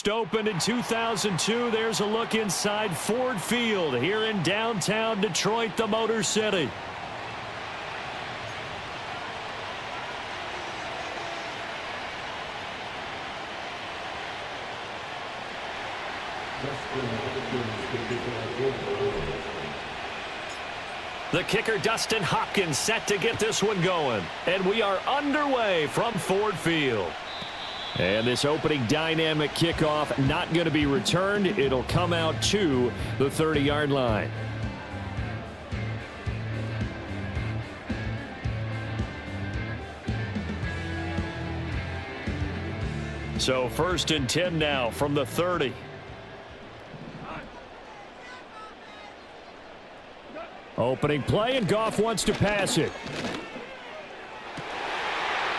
first opened in 2002. There's a look inside Ford Field here in downtown Detroit, the Motor City. The kicker, Dustin Hopkins, set to get this one going. And we are underway from Ford Field. And this opening dynamic kickoff not going to be returned. It'll come out to the 30-yard line. So 1st and 10 now from the 30. Opening play, and Goff wants to pass it.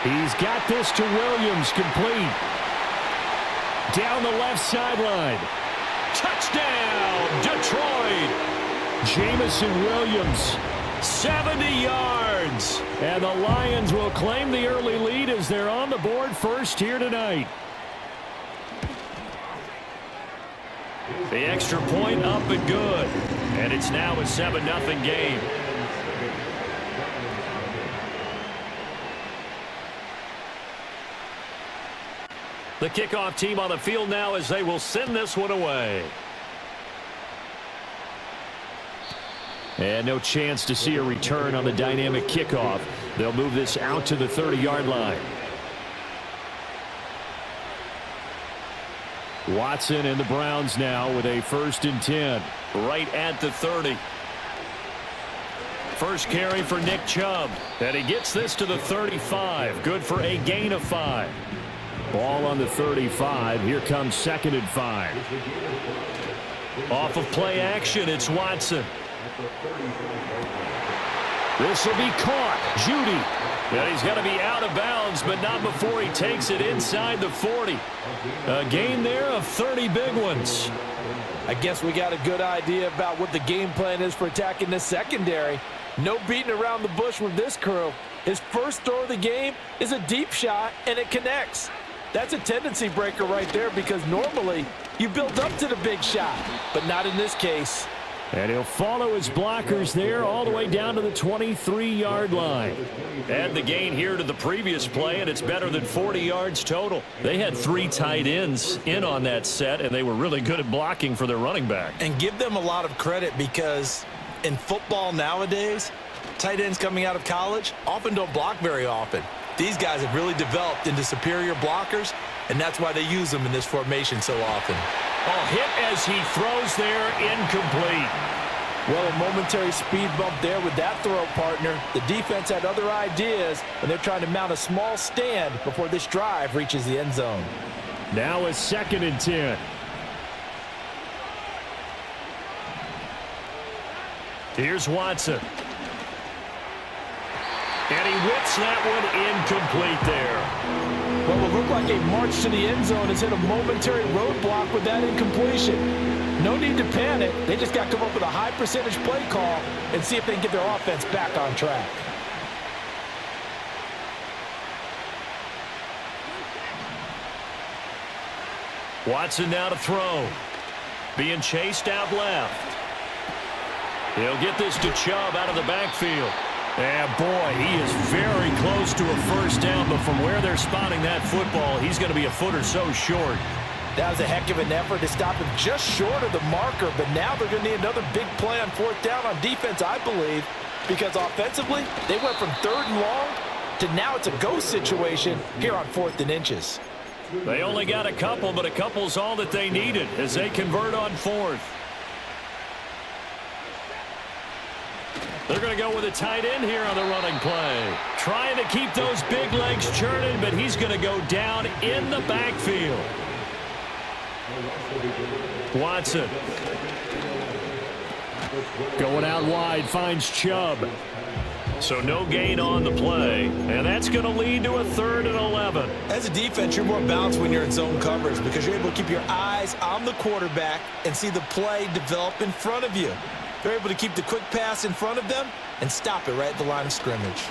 He's got this to Williams, complete. Down the left sideline. Touchdown, Detroit. Jameson Williams, 70 yards. And the Lions will claim the early lead as they're on the board first here tonight. The extra point up and good. And it's now a 7-0 game. The kickoff team on the field now as they will send this one away. And no chance to see a return on the dynamic kickoff. They'll move this out to the 30-yard line. Watson and the Browns now with a 1st and 10. Right at the 30. First carry for Nick Chubb. And he gets this to the 35. Good for a gain of 5. Ball on the 35. Here comes 2nd and 5. Off of play action, it's Watson. This will be caught. Judy. And he's going to be out of bounds, but not before he takes it inside the 40. A gain there of 30 big ones. I guess we got a good idea about what the game plan is for attacking this secondary. No beating around the bush with this crew. His first throw of the game is a deep shot, and it connects. That's a tendency breaker right there because normally you build up to the big shot, but not in this case. And he'll follow his blockers there all the way down to the 23-yard line. Add the gain here to the previous play, and it's better than 40 yards total. They had 3 tight ends in on that set, and they were really good at blocking for their running back. And give them a lot of credit because in football nowadays, tight ends coming out of college often don't block very often. These guys have really developed into superior blockers, and that's why they use them in this formation so often. Oh, hit as he throws there, incomplete. Well, a momentary speed bump there with that throw, partner. The defense had other ideas, and they're trying to mount a small stand before this drive reaches the end zone. Now it's 2nd and 10. Here's Watson. And he whips that one incomplete there. Well, it looked like a march to the end zone has hit a momentary roadblock with that incompletion. No need to panic. They just got to come up with a high percentage play call and see if they can get their offense back on track. Watson now to throw. Being chased out left. He'll get this to Chubb out of the backfield. And boy, he is very close to a first down, but from where they're spotting that football, he's going to be a foot or so short. That was a heck of an effort to stop him just short of the marker, but now they're going to need another big play on 4th down on defense, I believe, because offensively, they went from 3rd and long to now it's a go situation here on 4th and inches. They only got a couple, but a couple's all that they needed as they convert on 4th. They're going to go with a tight end here on the running play. Trying to keep those big legs churning, but he's going to go down in the backfield. Watson. Going out wide, finds Chubb. So no gain on the play, and that's going to lead to a 3rd and 11. As a defense, you're more balanced when you're in zone coverage because you're able to keep your eyes on the quarterback and see the play develop in front of you. They're able to keep the quick pass in front of them and stop it right at the line of scrimmage.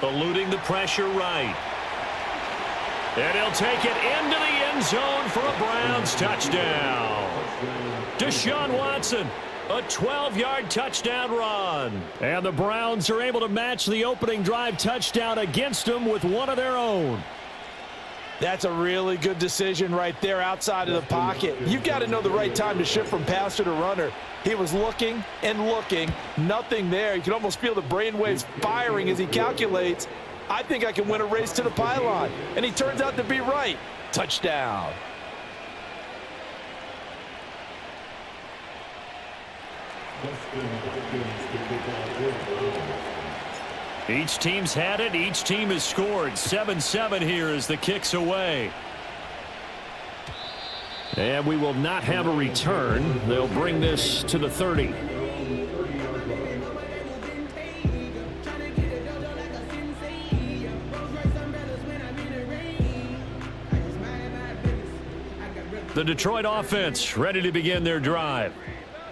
Eluding the pressure right. And he'll take it into the end end zone for a Browns touchdown. Deshaun Watson, a 12-yard touchdown run. And the Browns are able to match the opening drive touchdown against them with one of their own. That's a really good decision right there outside of the pocket. You've got to know the right time to shift from passer to runner. He was looking and looking, nothing there. You can almost feel the brainwaves firing as he calculates, I think I can win a race to the pylon. And he turns out to be right. Touchdown. Each team's had it. Each team has scored. 7-7 here as the kick's away. And we will not have a return. They'll bring this to the 30. The Detroit offense ready to begin their drive.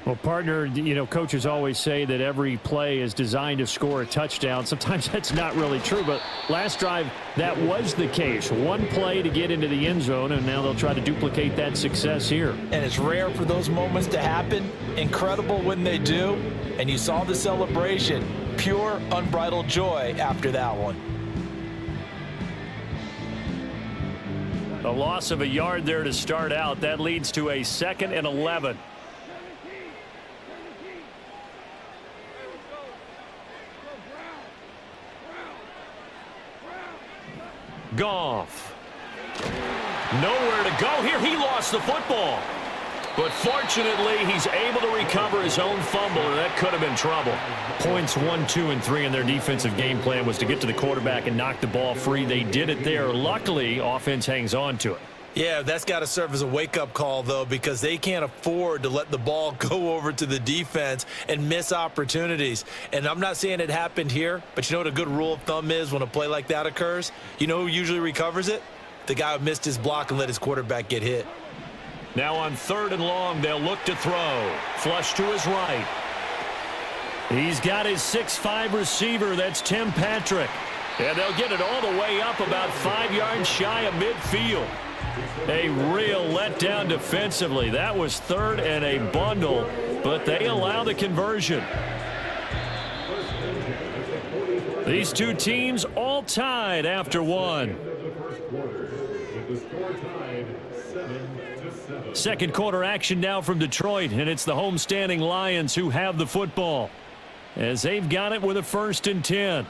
Well, partner, you know, coaches always say that every play is designed to score a touchdown. Sometimes that's not really true, but last drive, that was the case. One play to get into the end zone, and now they'll try to duplicate that success here. And it's rare for those moments to happen. Incredible when they do. And you saw the celebration. Pure, unbridled joy after that one. A loss of a yard there to start out. That leads to a 2nd and 11. Goff. Nowhere to go here. He lost the football. But fortunately, he's able to recover his own fumble, and that could have been trouble. Points 1, 2, and 3 in their defensive game plan was to get to the quarterback and knock the ball free. They did it there. Luckily, offense hangs on to it. Yeah, that's got to serve as a wake-up call, though, because they can't afford to let the ball go over to the defense and miss opportunities. And I'm not saying it happened here, but you know what a good rule of thumb is when a play like that occurs? You know who usually recovers it? The guy who missed his block and let his quarterback get hit. Now on 3rd and long, they'll look to throw. Flush to his right. He's got his 6'5" receiver. That's Tim Patrick. And they'll get it all the way up about 5 yards shy of midfield. A real letdown defensively. That was 3rd and a bundle, but they allow the conversion. These two teams all tied after one. Second quarter action now from Detroit, and it's the homestanding Lions who have the football as they've got it with a 1st and 10.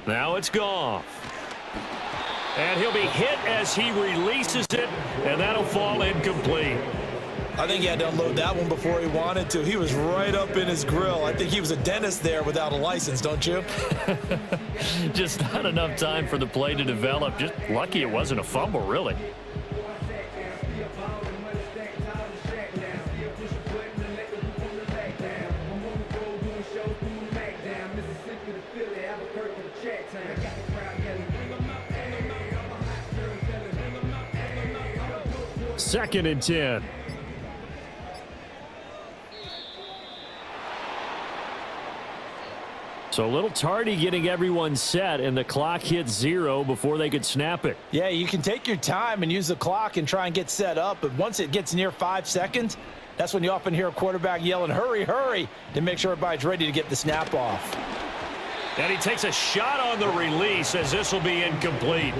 Now it's Goff. And he'll be hit as he releases it, and that'll fall incomplete. I think he had to unload that one before he wanted to. He was right up in his grill. I think he was a dentist there without a license, don't you? Just not enough time for the play to develop. Just lucky it wasn't a fumble, really. Second and 10. So a little tardy getting everyone set, and the clock hit 0 before they could snap it. Yeah, you can take your time and use the clock and try and get set up, but once it gets near 5 seconds, that's when you often hear a quarterback yelling, hurry, hurry, to make sure everybody's ready to get the snap off. And he takes a shot on the release as this will be incomplete.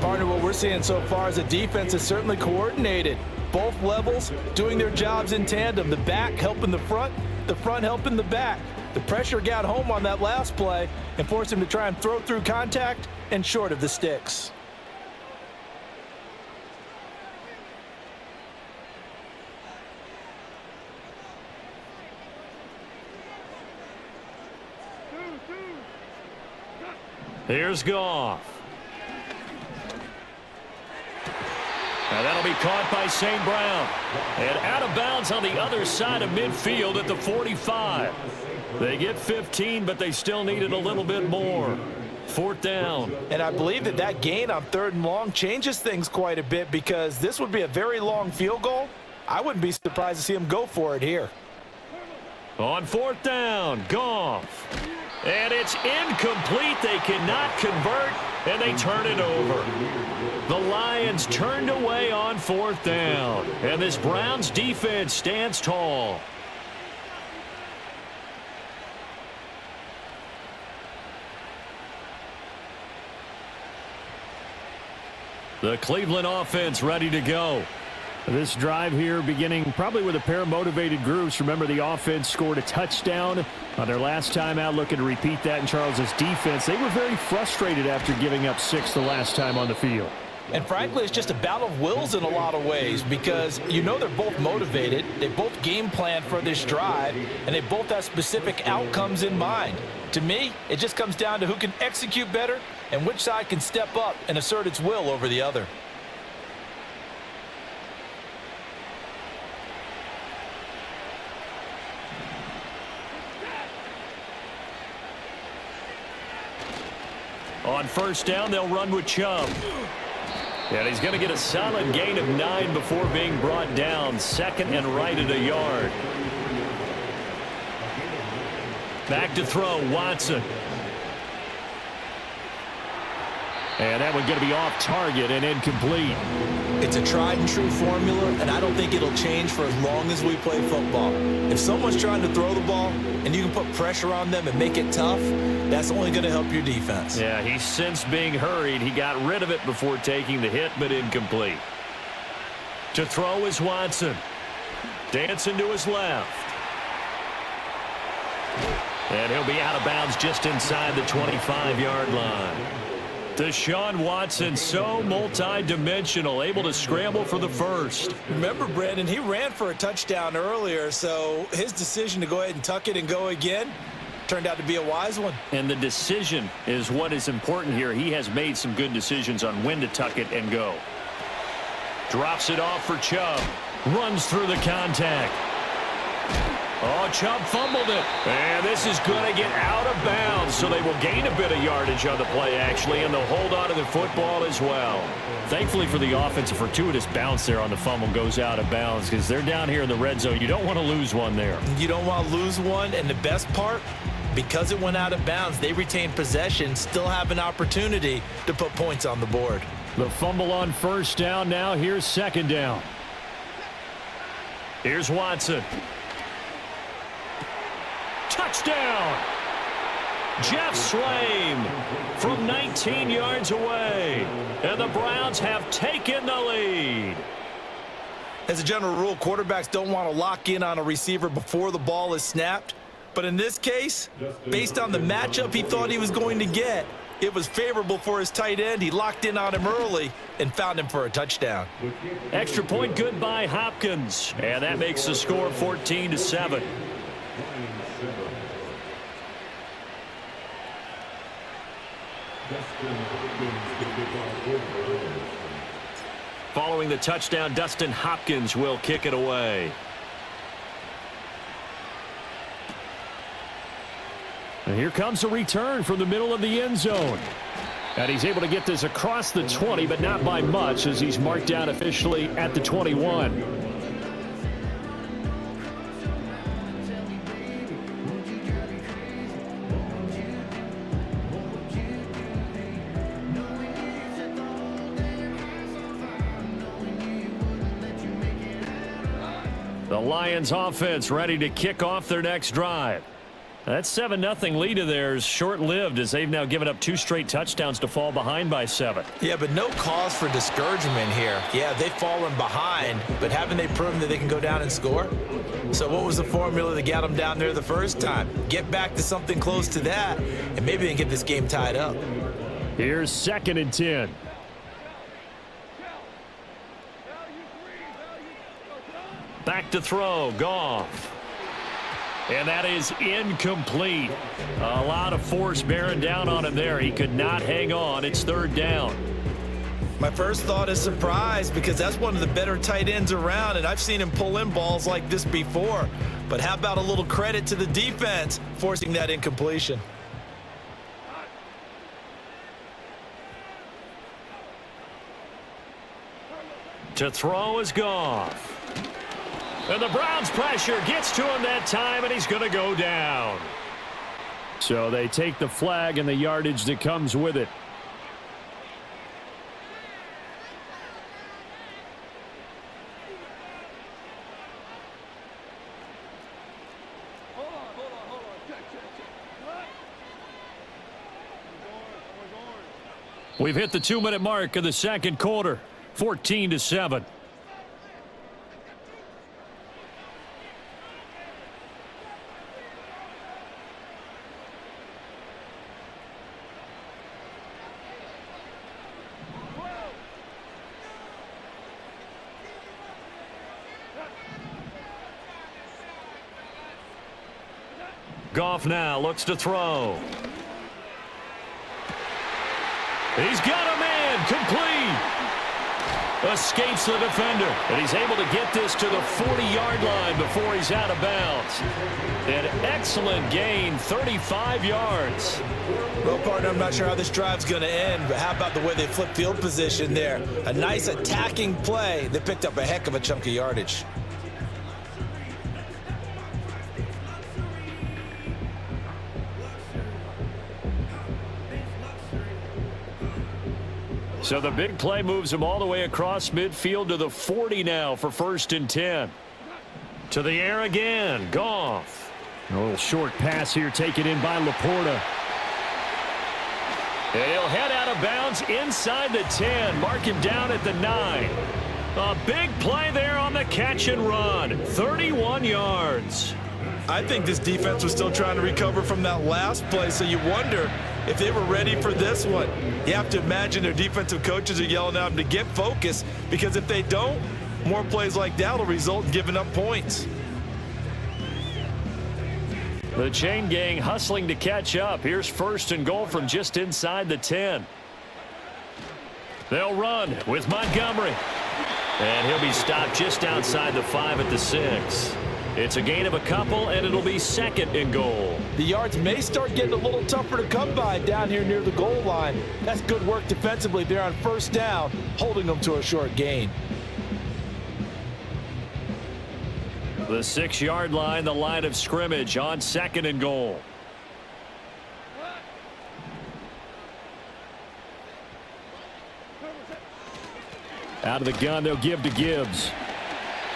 Partner, what we're seeing so far is the defense is certainly coordinated. Both levels doing their jobs in tandem. The back helping the front helping the back. The pressure got home on that last play and forced him to try and throw through contact and short of the sticks. Here's Goff. And that'll be caught by St. Brown. And out of bounds on the other side of midfield at the 45. They get 15, but they still needed a little bit more. 4th down. And I believe that gain on 3rd and long changes things quite a bit, because this would be a very long field goal. I wouldn't be surprised to see him go for it here. On 4th down, Goff. And it's incomplete. They cannot convert, and they turn it over. The Lions turned away on 4th down, and this Browns defense stands tall. The Cleveland offense ready to go. This drive here beginning probably with a pair of motivated groups. Remember, the offense scored a touchdown on their last time out, looking to repeat that in Charles's defense. They were very frustrated after giving up 6 the last time on the field. And frankly, it's just a battle of wills in a lot of ways, because you know they're both motivated. They both game plan for this drive, and they both have specific outcomes in mind. To me, it just comes down to who can execute better and which side can step up and assert its will over the other. On 1st down, they'll run with Chubb. And he's going to get a solid gain of 9 before being brought down. 2nd and right at a yard. Back to throw, Watson. And that one's going to be off target and incomplete. It's a tried and true formula, and I don't think it'll change for as long as we play football. If someone's trying to throw the ball and you can put pressure on them and make it tough, that's only going to help your defense. Yeah, he's since being hurried. He got rid of it before taking the hit, but incomplete. To throw is Watson. Dancing to his left. And he'll be out of bounds just inside the 25-yard line. Deshaun Watson, so multi-dimensional, able to scramble for the first. Remember, Brandon, he ran for a touchdown earlier, so his decision to go ahead and tuck it and go again turned out to be a wise one. And the decision is what is important here. He has made some good decisions on when to tuck it and go. Drops it off for Chubb. Runs through the contact. Oh, Chubb fumbled it. And this is going to get out of bounds, so they will gain a bit of yardage on the play, actually, and they'll hold on to the football as well. Thankfully for the offense, a fortuitous bounce there on the fumble goes out of bounds, because they're down here in the red zone. You don't want to lose one there. You don't want to lose one, and the best part, because it went out of bounds, they retain possession, still have an opportunity to put points on the board. The fumble on 1st down. Now here's 2nd down. Here's Watson. Touchdown! Jeff Swaim from 19 yards away. And the Browns have taken the lead. As a general rule, quarterbacks don't want to lock in on a receiver before the ball is snapped. But in this case, based on the matchup he thought he was going to get, it was favorable for his tight end. He locked in on him early and found him for a touchdown. Extra point good by Hopkins. And that makes the score 14-7. Following the touchdown, Dustin Hopkins will kick it away. And here comes a return from the middle of the end zone. And he's able to get this across the 20, but not by much, as he's marked down officially at the 21. The Lions offense ready to kick off their next drive. That 7-0 lead of theirs short-lived, as they've now given up 2 straight touchdowns to fall behind by 7. Yeah, but no cause for discouragement here. Yeah, they've fallen behind, but haven't they proven that they can go down and score? So what was the formula that got them down there the first time? Get back to something close to that, and maybe they can get this game tied up. Here's 2nd and 10. Back to throw, Goff. And that is incomplete. A lot of force bearing down on him there. He could not hang on. It's 3rd down. My first thought is surprise, because that's one of the better tight ends around, and I've seen him pull in balls like this before. But how about a little credit to the defense forcing that incompletion? To throw is Goff. And the Browns' pressure gets to him that time, and he's going to go down. So they take the flag and the yardage that comes with it. We've hit the 2-minute mark of the second quarter, 14-7. Goff now looks to throw. He's got a man complete. Escapes the defender, and he's able to get this to the 40-yard line before he's out of bounds. An excellent gain, 35 yards. Well, partner, I'm not sure how this drive's going to end, but how about the way they flip field position there? A nice attacking play. They picked up a heck of a chunk of yardage. So the big play moves him all the way across midfield to the 40 now for 1st and 10. To the air again, Goff. A little short pass here taken in by Laporta. And he'll head out of bounds inside the 10. Mark him down at the 9. A big play there on the catch and run. 31 yards. I think this defense was still trying to recover from that last play, so you wonder if they were ready for this one. You have to imagine their defensive coaches are yelling at them to get focused, because if they don't, more plays like that will result in giving up points. The chain gang hustling to catch up. Here's 1st and goal from just inside the 10. They'll run with Montgomery. And he'll be stopped just outside the 5 at the 6. It's a gain of a couple, and it'll be 2nd and goal. The yards may start getting a little tougher to come by down here near the goal line. That's good work defensively there on 1st down, holding them to a short gain. The 6-yard line, the line of scrimmage on 2nd and goal. Out of the gun, they'll give to Gibbs.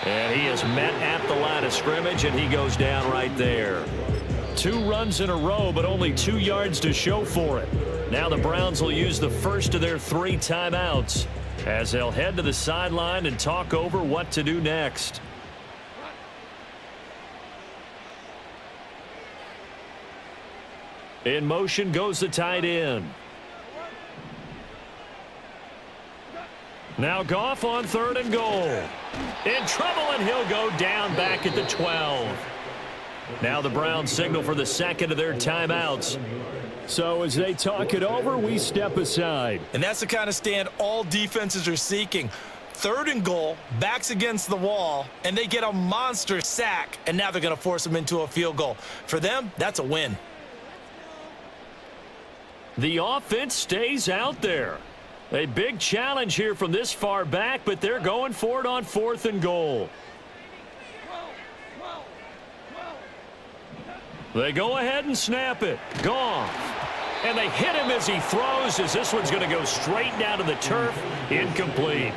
And he is met at the line of scrimmage, and he goes down right there. 2 runs in a row, but only 2 yards to show for it. Now the Browns will use the first of their 3 timeouts as they'll head to the sideline and talk over what to do next. In motion goes the tight end. Now Goff on 3rd and goal. In trouble, and he'll go down back at the 12. Now the Browns signal for the 2nd of their timeouts. So as they talk it over, we step aside. And that's the kind of stand all defenses are seeking. 3rd and goal, backs against the wall, and they get a monster sack, and now they're going to force them into a field goal. For them, that's a win. The offense stays out there. A big challenge here from this far back, but they're going for it on 4th and goal. They go ahead and snap it. Goff. And they hit him as he throws, as this one's going to go straight down to the turf. Incomplete.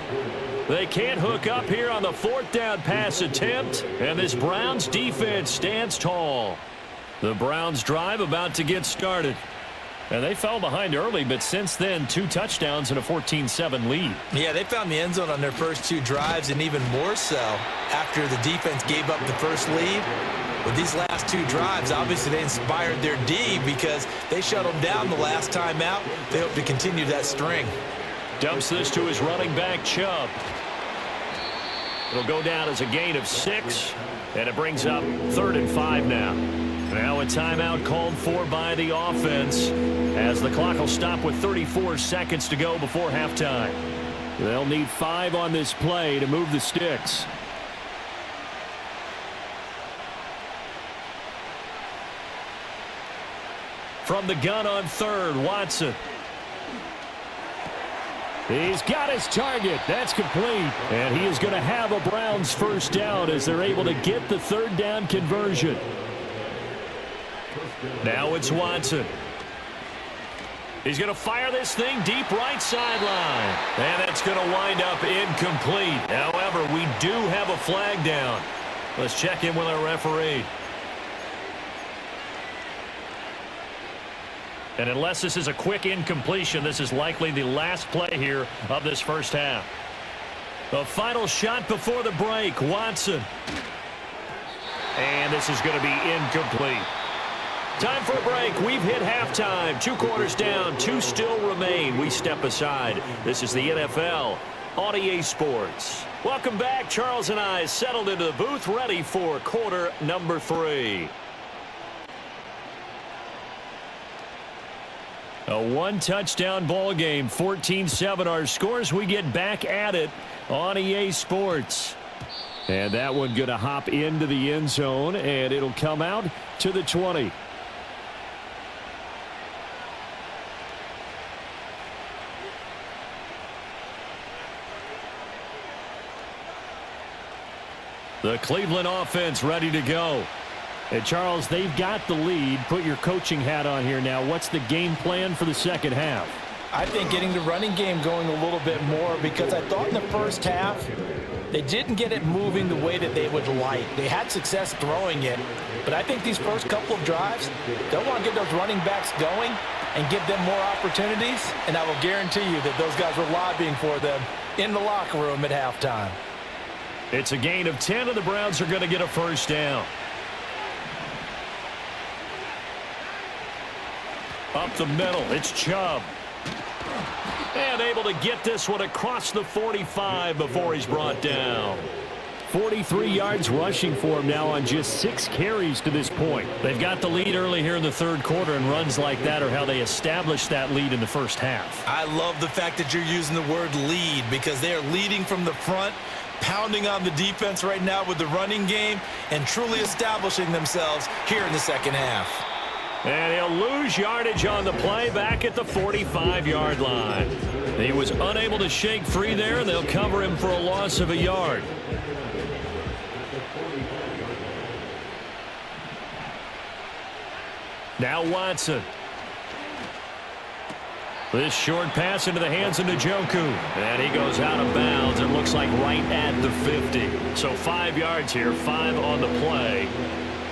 They can't hook up here on the 4th down pass attempt, and this Browns defense stands tall. The Browns drive about to get started. And they fell behind early, but since then, 2 touchdowns and a 14-7 lead. Yeah, they found the end zone on their first 2 drives, and even more so after the defense gave up the first lead. With these last 2 drives, obviously they inspired their D because they shut them down the last time out. They hope to continue that string. Dumps this to his running back, Chubb. It'll go down as a gain of 6, and it brings up 3rd and 5 now. Now a timeout called for by the offense as the clock will stop with 34 seconds to go before halftime. They'll need 5 on this play to move the sticks. From the gun on 3rd, Watson. He's got his target. That's complete. And he is going to have a Browns first down as they're able to get the third down conversion. Now it's Watson. He's going to fire this thing deep right sideline. And that's going to wind up incomplete. However, we do have a flag down. Let's check in with our referee. And unless this is a quick incompletion, this is likely the last play here of this first half. The final shot before the break, Watson. And this is going to be incomplete. Time for a break. We've hit halftime. 2 quarters down, 2 still remain. We step aside. This is the NFL on EA Sports. Welcome back. Charles and I settled into the booth, ready for quarter number 3. A 1-touchdown ball game, 14-7 our scores. We get back at it on EA Sports. And that one going to hop into the end zone, and it'll come out to the 20. The Cleveland offense ready to go. And Charles, they've got the lead. Put your coaching hat on here now. What's the game plan for the second half? I think getting the running game going a little bit more, because I thought in the first half they didn't get it moving the way that they would like. They had success throwing it, but I think these first couple of drives, they'll want to get those running backs going and give them more opportunities, and I will guarantee you that those guys were lobbying for them in the locker room at halftime. It's a gain of 10, and the Browns are going to get a first down. Up the middle, it's Chubb. And able to get this one across the 45 before he's brought down. 43 yards rushing for him now on just 6 carries to this point. They've got the lead early here in the third quarter, and runs like that are how they established that lead in the first half. I love the fact that you're using the word lead, because they are leading from the front, pounding on the defense right now with the running game, and truly establishing themselves here in the second half. And he'll lose yardage on the play back at the 45-yard line. He was unable to shake free there, and they'll cover him for a loss of a yard. Now Watson. This short pass into the hands of Njoku. And he goes out of bounds. It looks like right at the 50. So 5 yards here, 5 on the play.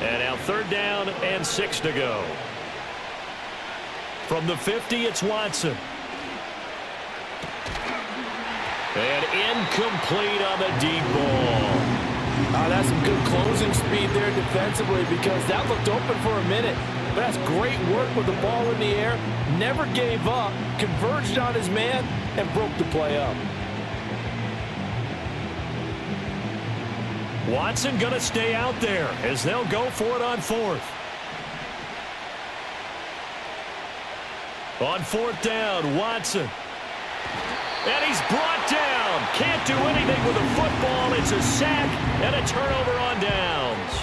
And now third down and 6 to go. From the 50, it's Watson. And incomplete on the deep ball. That's some good closing speed there defensively, because that looked open for a minute. But that's great work with the ball in the air. Never gave up, converged on his man, and broke the play up. Watson going to stay out there as they'll go for it on 4th. On 4th down, Watson. And he's brought down. Can't do anything with the football. It's a sack and a turnover on downs.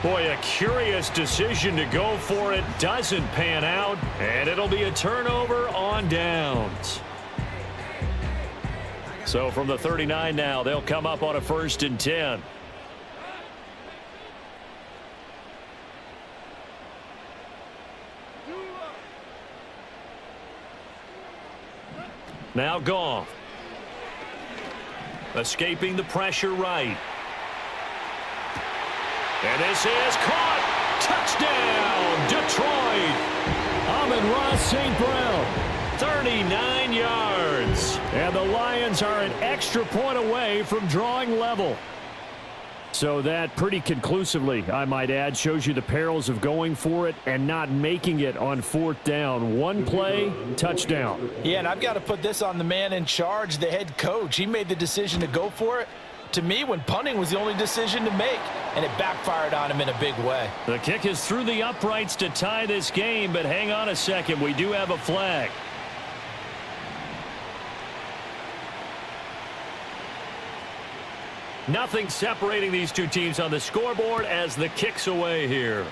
Boy, a curious decision to go for it. Doesn't pan out, and it'll be a turnover on downs. So from the 39 now, they'll come up on a 1st and 10. Now Goff. Escaping the pressure right. And this is caught. Touchdown, Detroit. Amon-Ra St. Brown, 39 yards. And the Lions are an extra point away from drawing level. So that pretty conclusively, I might add, shows you the perils of going for it and not making it on 4th down. One play, touchdown. Yeah, and I've got to put this on the man in charge, the head coach. He made the decision to go for it. To me, when punting was the only decision to make, and it backfired on him in a big way. The kick is through the uprights to tie this game, but hang on a second. We do have a flag. Nothing separating these two teams on the scoreboard as the kick's away here.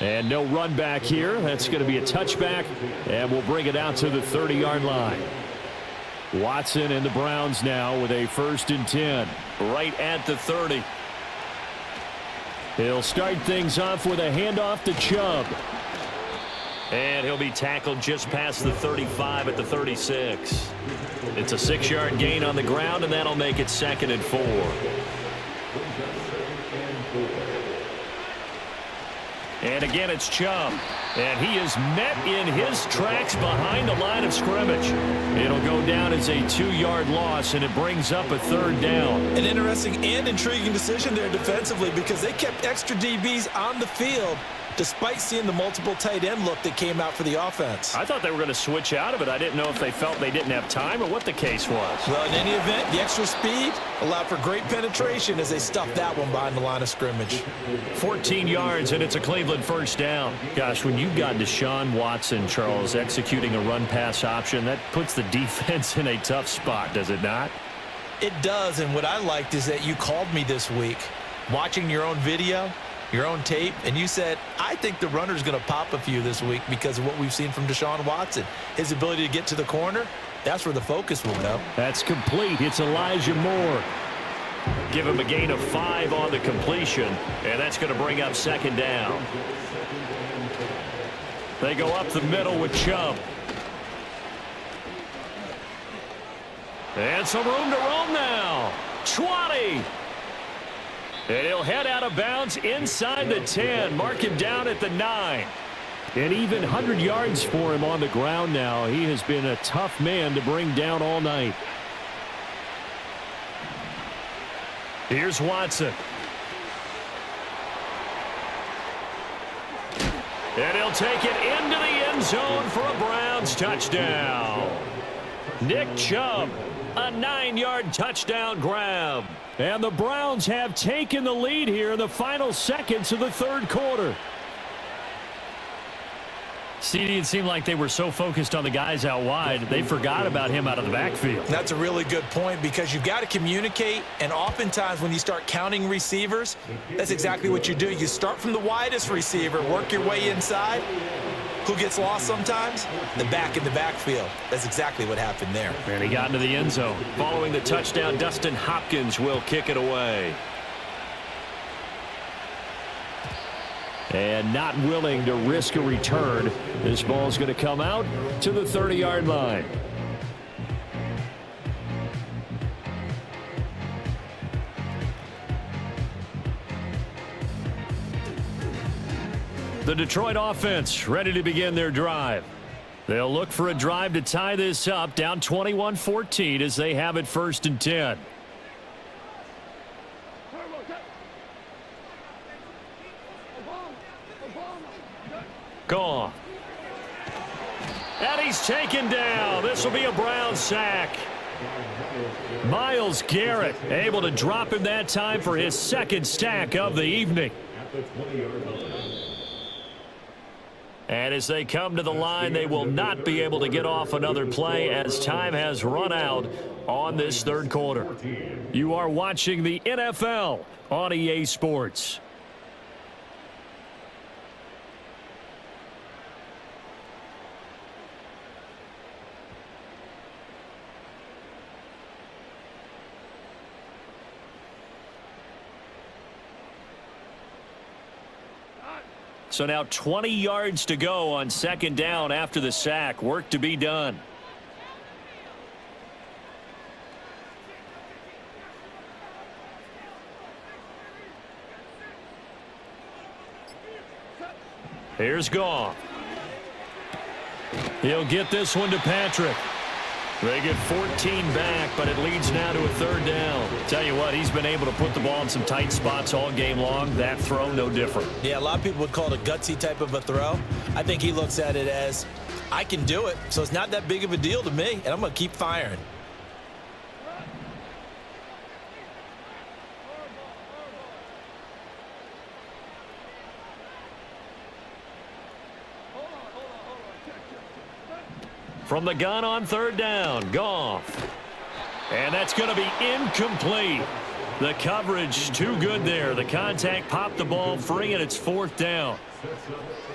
And no run back here. That's going to be a touchback, and we'll bring it out to the 30-yard line. Watson and the Browns now with a 1st and 10. Right at the 30. He'll start things off with a handoff to Chubb. And he'll be tackled just past the 35 at the 36. It's a 6-yard gain on the ground, and that'll make it 2nd and 4. And again, it's Chubb. And he is met in his tracks behind the line of scrimmage. It'll go down as a 2-yard loss, and it brings up a 3rd down. An interesting and intriguing decision there defensively because they kept extra DBs on the field despite seeing the multiple tight end look that came out for the offense. I thought they were going to switch out of it. I didn't know if they felt they didn't have time or what the case was. Well, in any event, the extra speed allowed for great penetration as they stuffed that one behind the line of scrimmage. 14 yards, and it's a Cleveland 1st down. Gosh, when you've got Deshaun Watson, Charles, executing a run-pass option, that puts the defense in a tough spot, does it not? It does, and what I liked is that you called me this week, watching your own video, your own tape, and you said, I think the runner's going to pop a few this week because of what we've seen from Deshaun Watson. His ability to get to the corner, that's where the focus will go. That's complete. It's Elijah Moore. Give him a gain of 5 on the completion, and that's going to bring up 2nd down. They go up the middle with Chubb. And some room to roam now. 20. And he'll head out of bounds inside the 10. Mark him down at the 9. And even 100 yards for him on the ground now. He has been a tough man to bring down all night. Here's Watson. And he'll take it into the end zone for a Browns touchdown. Nick Chubb, a 9-yard touchdown grab. And the Browns have taken the lead here in the final seconds of the 3rd quarter. CD, it seemed like they were so focused on the guys out wide, they forgot about him out of the backfield. That's a really good point because you've got to communicate, and oftentimes when you start counting receivers, that's exactly what you do. You start from the widest receiver, work your way inside. Who gets lost sometimes? The back in the backfield. That's exactly what happened there. And he got into the end zone. Following the touchdown, Dustin Hopkins will kick it away. And not willing to risk a return. This ball's going to come out to the 30-yard line. The Detroit offense ready to begin their drive. They'll look for a drive to tie this up, down 21-14 as they have it 1st and 10. Gone. And he's taken down. This will be a Brown sack. Myles Garrett able to drop him that time for his 2nd sack of the evening. And as they come to the line, they will not be able to get off another play as time has run out on this 3rd quarter. You are watching the NFL on EA Sports. So now 20 yards to go on 2nd down after the sack. Work to be done. Here's Goff. He'll get this one to Patrick. They get 14 back, but it leads now to a 3rd down. Tell you what, he's been able to put the ball in some tight spots all game long. That throw, no different. Yeah, a lot of people would call it a gutsy type of a throw. I think he looks at it as, I can do it, so it's not that big of a deal to me, and I'm going to keep firing. From the gun on 3rd down, Goff. And that's going to be incomplete. The coverage too good there. The contact popped the ball free, and it's 4th down.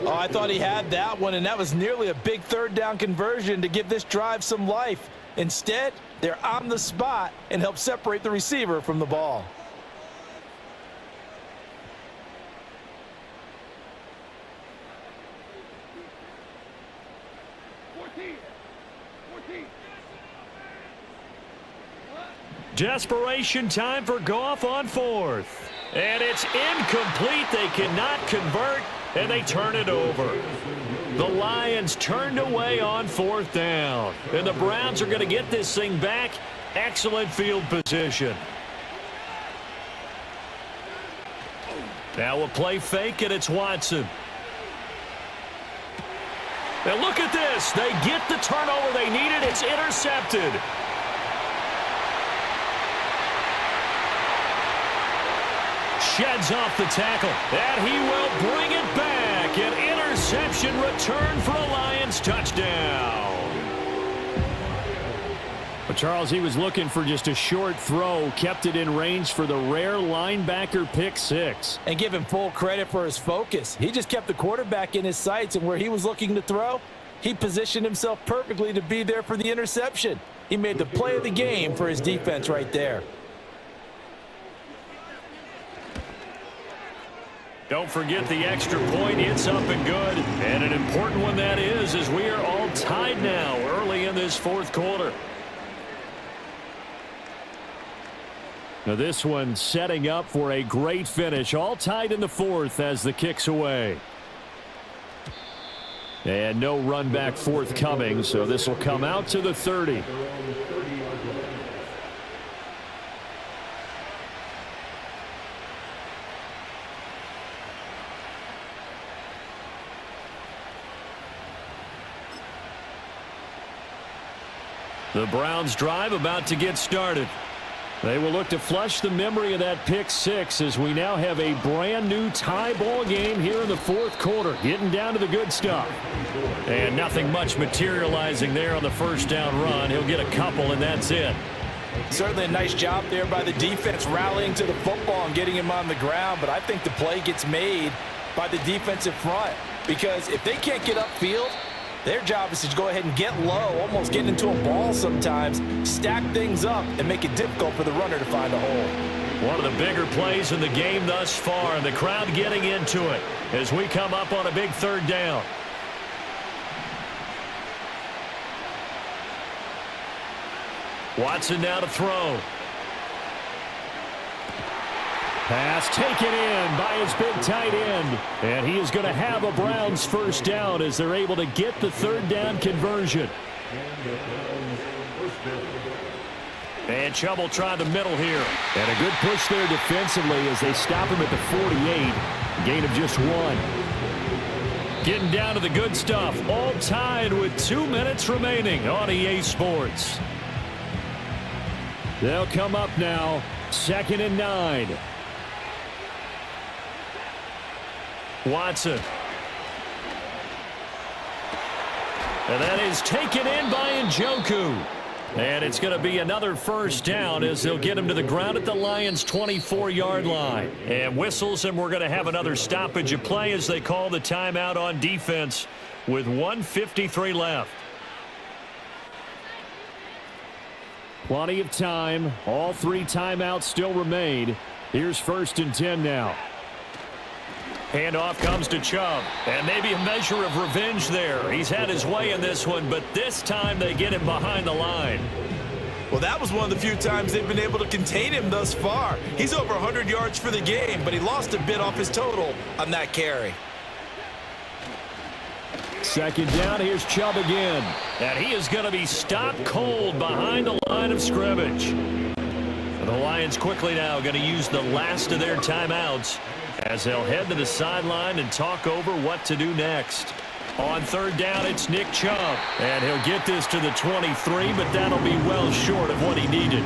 Oh, I thought he had that one, and that was nearly a big third down conversion to give this drive some life. Instead, they're on the spot and help separate the receiver from the ball. Desperation time for Goff on fourth. And it's incomplete. They cannot convert, and they turn it over. The Lions turned away on fourth down. And the Browns are going to get this thing back. Excellent field position. Now a play fake, and it's Watson. And look at this. They get the turnover they needed. It's intercepted. Sheds off the tackle, and he will bring it back. An interception return for a Lions touchdown. But Charles, he was looking for just a short throw, kept it in range for the rare linebacker pick six. And give him full credit for his focus. He just kept the quarterback in his sights, and where he was looking to throw, he positioned himself perfectly to be there for the interception. He made the play of the game for his defense right there. Don't forget the extra point. It's up and good. And an important one that is, as we are all tied now early in this fourth quarter. Now this one setting up for a great finish. All tied in the fourth as the kick's away. And no run back forthcoming, so this will come out to the 30. The Browns drive about to get started. They will look to flush the memory of that pick six as we now have a brand new tie ball game here in the fourth quarter, getting down to the good stuff. And nothing much materializing there on the first down run. He'll get a couple, and that's it. Certainly a nice job there by the defense rallying to the football and getting him on the ground, but I think the play gets made by the defensive front, because if they can't get upfield, their job is to go ahead and get low, almost get into a ball sometimes, stack things up, and make it difficult for the runner to find a hole. One of the bigger plays in the game thus far, and the crowd getting into it as we come up on a big third down. Watson now to throw. Pass taken in by his big tight end. And he is going to have a Browns first down as they're able to get the third down conversion. And Chubb trying the middle here. And a good push there defensively as they stop him at the 48. Gain of just one. Getting down to the good stuff. All tied with 2 minutes remaining on EA Sports. They'll come up now. 2nd and 9. Watson. And that is taken in by Njoku. And it's going to be another first down as they'll get him to the ground at the Lions' 24-yard line. And whistles, and we're going to have another stoppage of play as they call the timeout on defense with 1:53 left. Plenty of time. All 3 timeouts still remain. Here's 1st and 10 now. Handoff comes to Chubb, and maybe a measure of revenge there. He's had his way in this one, but this time they get him behind the line. Well, that was one of the few times they've been able to contain him thus far. He's over 100 yards for the game, but he lost a bit off his total on that carry. 2nd down, here's Chubb again. And he is going to be stopped cold behind the line of scrimmage. The Lions quickly now going to use the last of their timeouts as they'll head to the sideline and talk over what to do next. On 3rd down, it's Nick Chubb. And he'll get this to the 23, but that'll be well short of what he needed.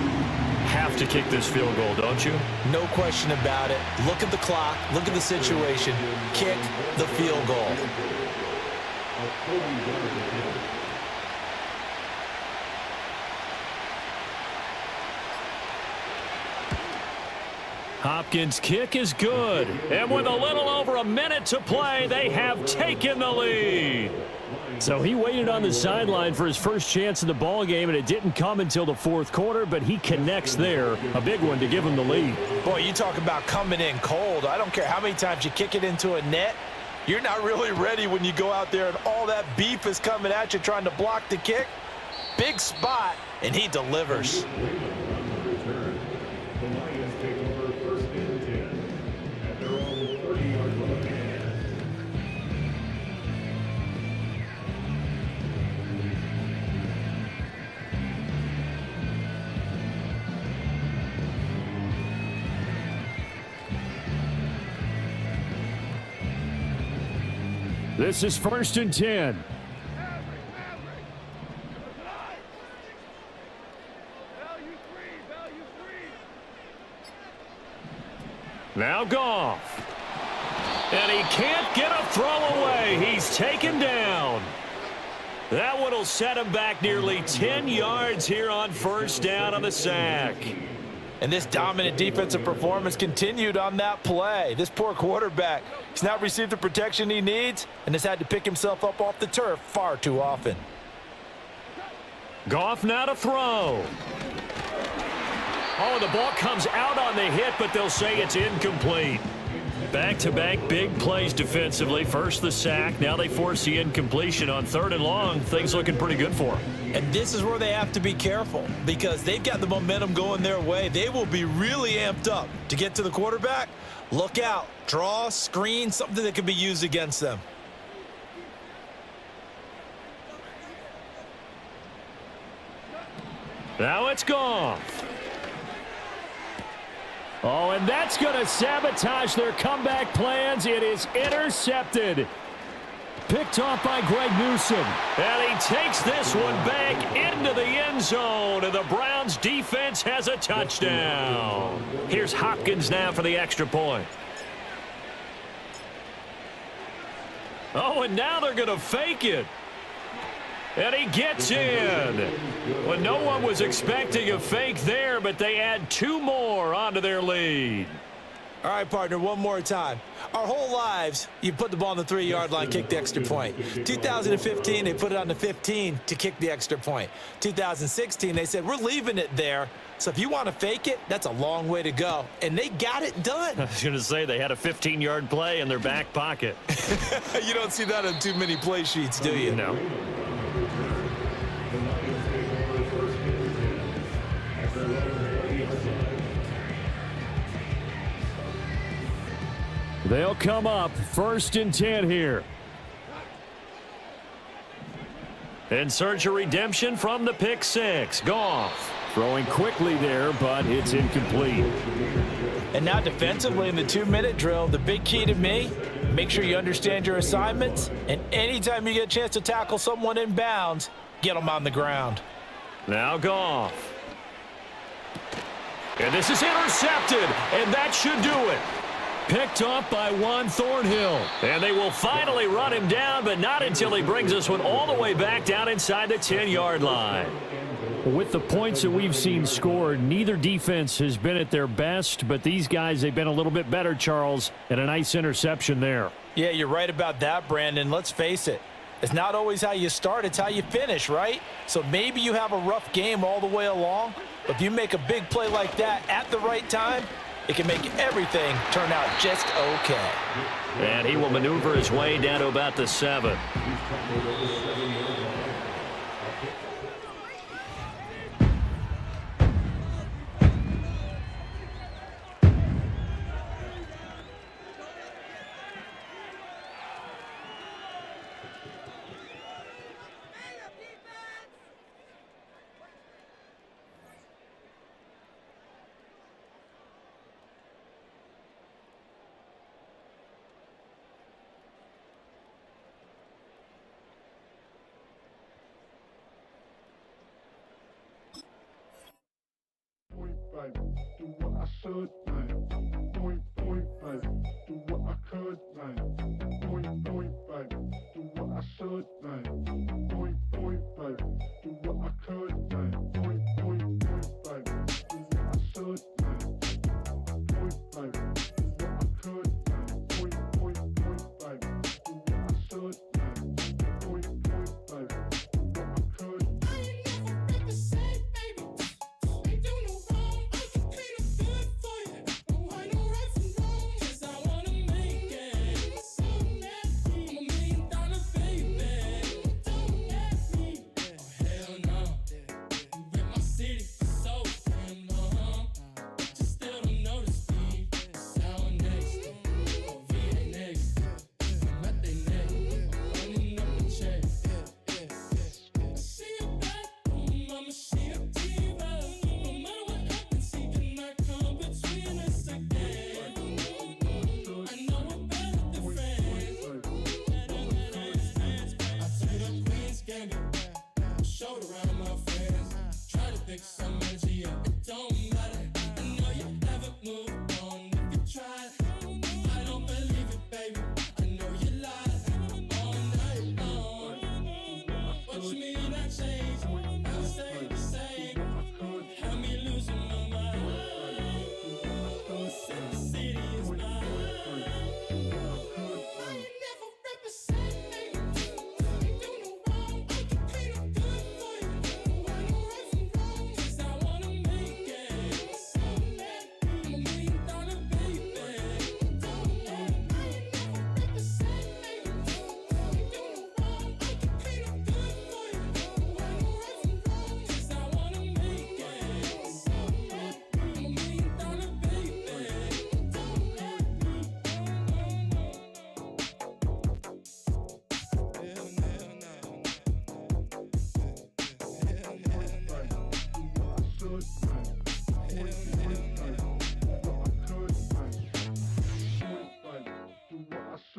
Have to kick this field goal, don't you? No question about it. Look at the clock. Look at the situation. Kick the field goal. Hopkins' kick is good. And with a little over a minute to play, they have taken the lead. So he waited on the sideline for his first chance in the ball game, and it didn't come until the fourth quarter, but he connects there. A big one to give him the lead. Boy, you talk about coming in cold. I don't care how many times you kick it into a net. You're not really ready when you go out there and all that beef is coming at you trying to block the kick. Big spot, and he delivers. This is 1st and 10. Now Goff. And he can't get a throw away. He's taken down. That one will set him back nearly 10 yards here on 1st down on the sack. And this dominant defensive performance continued on that play. This poor quarterback, he's not received the protection he needs and has had to pick himself up off the turf far too often. Goff now to throw. Oh, the ball comes out on the hit, but they'll say it's incomplete. Back-to-back big plays defensively. First the sack. Now they force the incompletion on 3rd and long. Things looking pretty good for them. And this is where they have to be careful because they've got the momentum going their way. They will be really amped up to get to the quarterback. Look out. Draw, screen, something that can be used against them. Now it's Goff. Oh, and that's going to sabotage their comeback plans. It is intercepted. Picked off by Greg Newsome. And he takes this one back into the end zone. And the Browns defense has a touchdown. Here's Hopkins now for the extra point. Oh, and now they're going to fake it. And he gets in. Well, no one was expecting a fake there, but they add 2 more onto their lead. All right, partner, one more time. Our whole lives, you put the ball on the 3-yard line, kick the extra point. 2015, they put it on the 15 to kick the extra point. 2016, they said, we're leaving it there. So if you want to fake it, that's a long way to go. And they got it done. I was going to say they had a 15-yard play in their back pocket. You don't see that on too many play sheets, do you? No. They'll come up 1st and 10 here. In search of redemption from the pick 6. Goff throwing quickly there, but it's incomplete. And now defensively in the 2-minute drill, the big key to me, make sure you understand your assignments, and anytime you get a chance to tackle someone in bounds, get them on the ground. Now Goff. And this is intercepted, and that should do it. Picked off by Juan Thornhill. And they will finally run him down, but not until he brings this one all the way back down inside the 10-yard line. With the points that we've seen scored, neither defense has been at their best, but these guys, they've been a little bit better, Charles, and a nice interception there. Yeah, you're right about that, Brandon. Let's face it. It's not always how you start, it's how you finish, right? So maybe you have a rough game all the way along, but if you make a big play like that at the right time, it can make everything turn out just okay. And he will maneuver his way down to about the 7. Do what I should, man. Point, baby. Do what I could, man. Point, baby. Do what I should, man. Point, baby. Do what I could, man. Point, baby. Do what I should, man. Point, baby.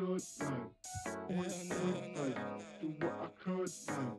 should, man. Point, blank. Do what I could, man.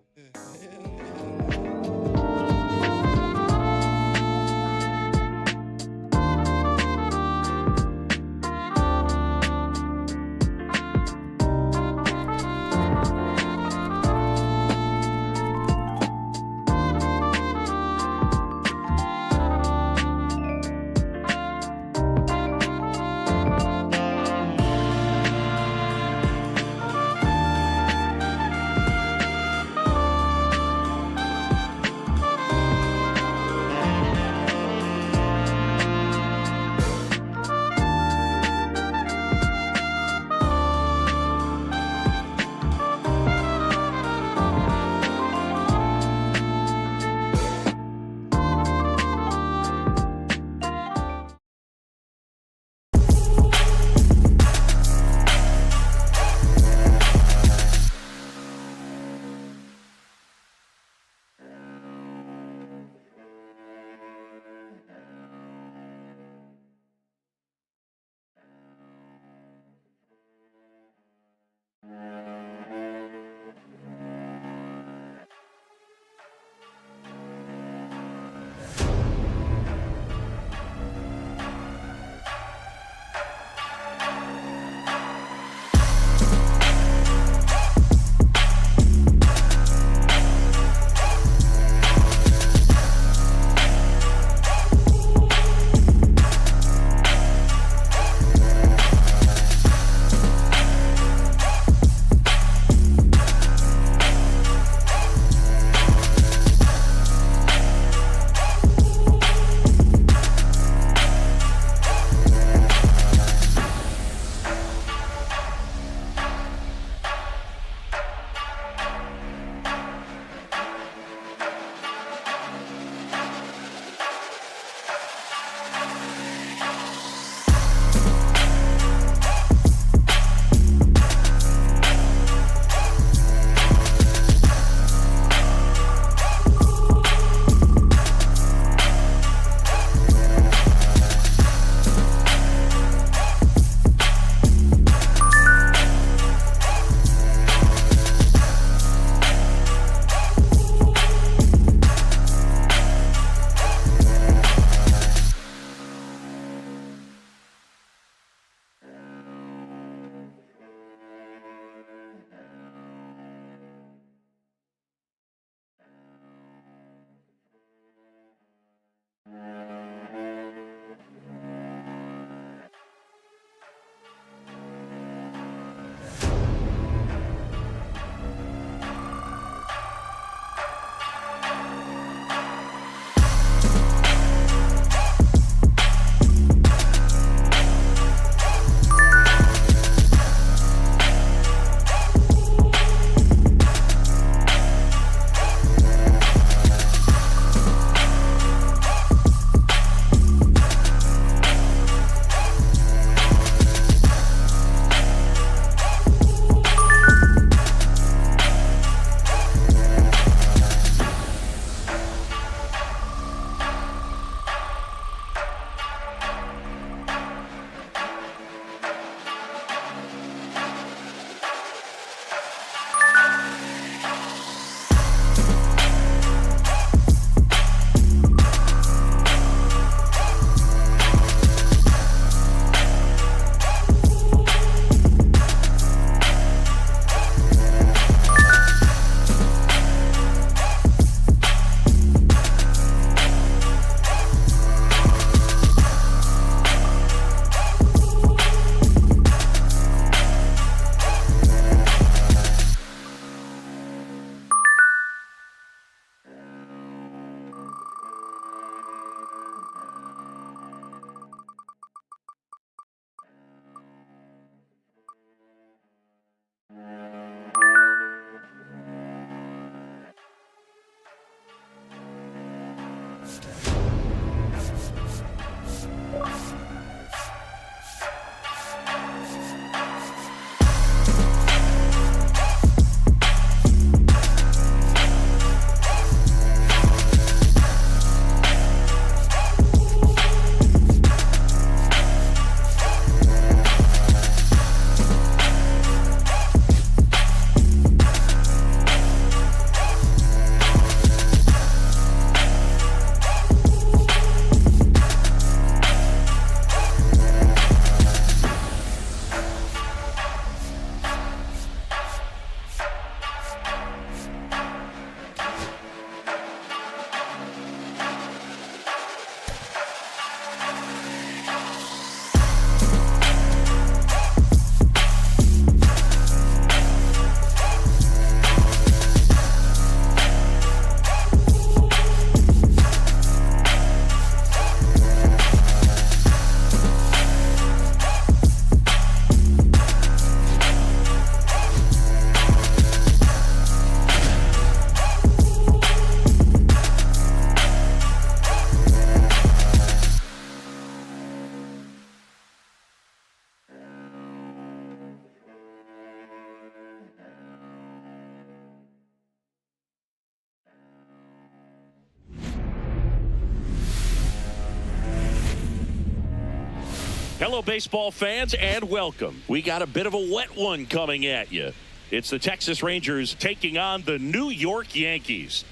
Hello, baseball fans, and welcome. We got a bit of a wet one coming at you. It's the Texas Rangers taking on the New York Yankees.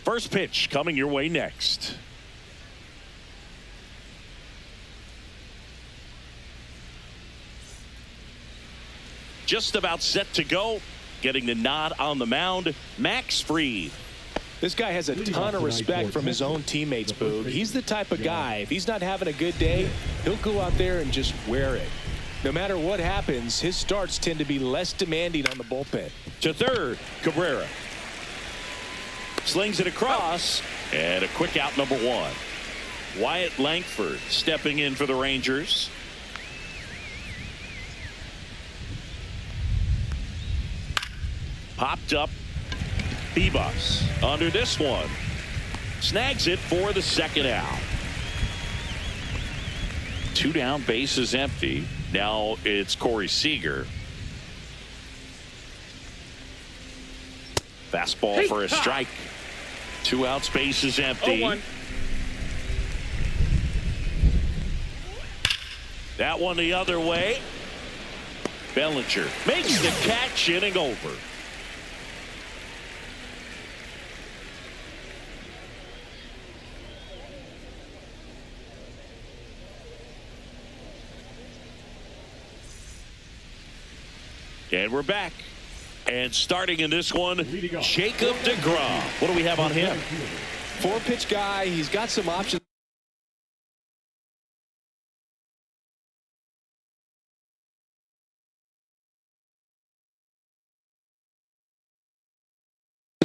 First pitch coming your way next. Just about set to go. Getting the nod on the mound, Max Fried. This guy has a ton of respect from his own teammates, Boog. He's the type of guy, if he's not having a good day, he'll go out there and just wear it. No matter what happens, his starts tend to be less demanding on the bullpen. To third, Cabrera. Slings it across, and a quick out, number one. Wyatt Langford stepping in for the Rangers. Popped up. Bebas under this one. Snags it for the second out. 2 down, bases empty. Now it's Corey Seager. Fastball for a strike. 2 outs, bases empty. 0-1. That one the other way. Bellinger makes the catch, inning over. And we're back. And starting in this one, Jacob deGrom. What do we have on him? 4-pitch guy. He's got some options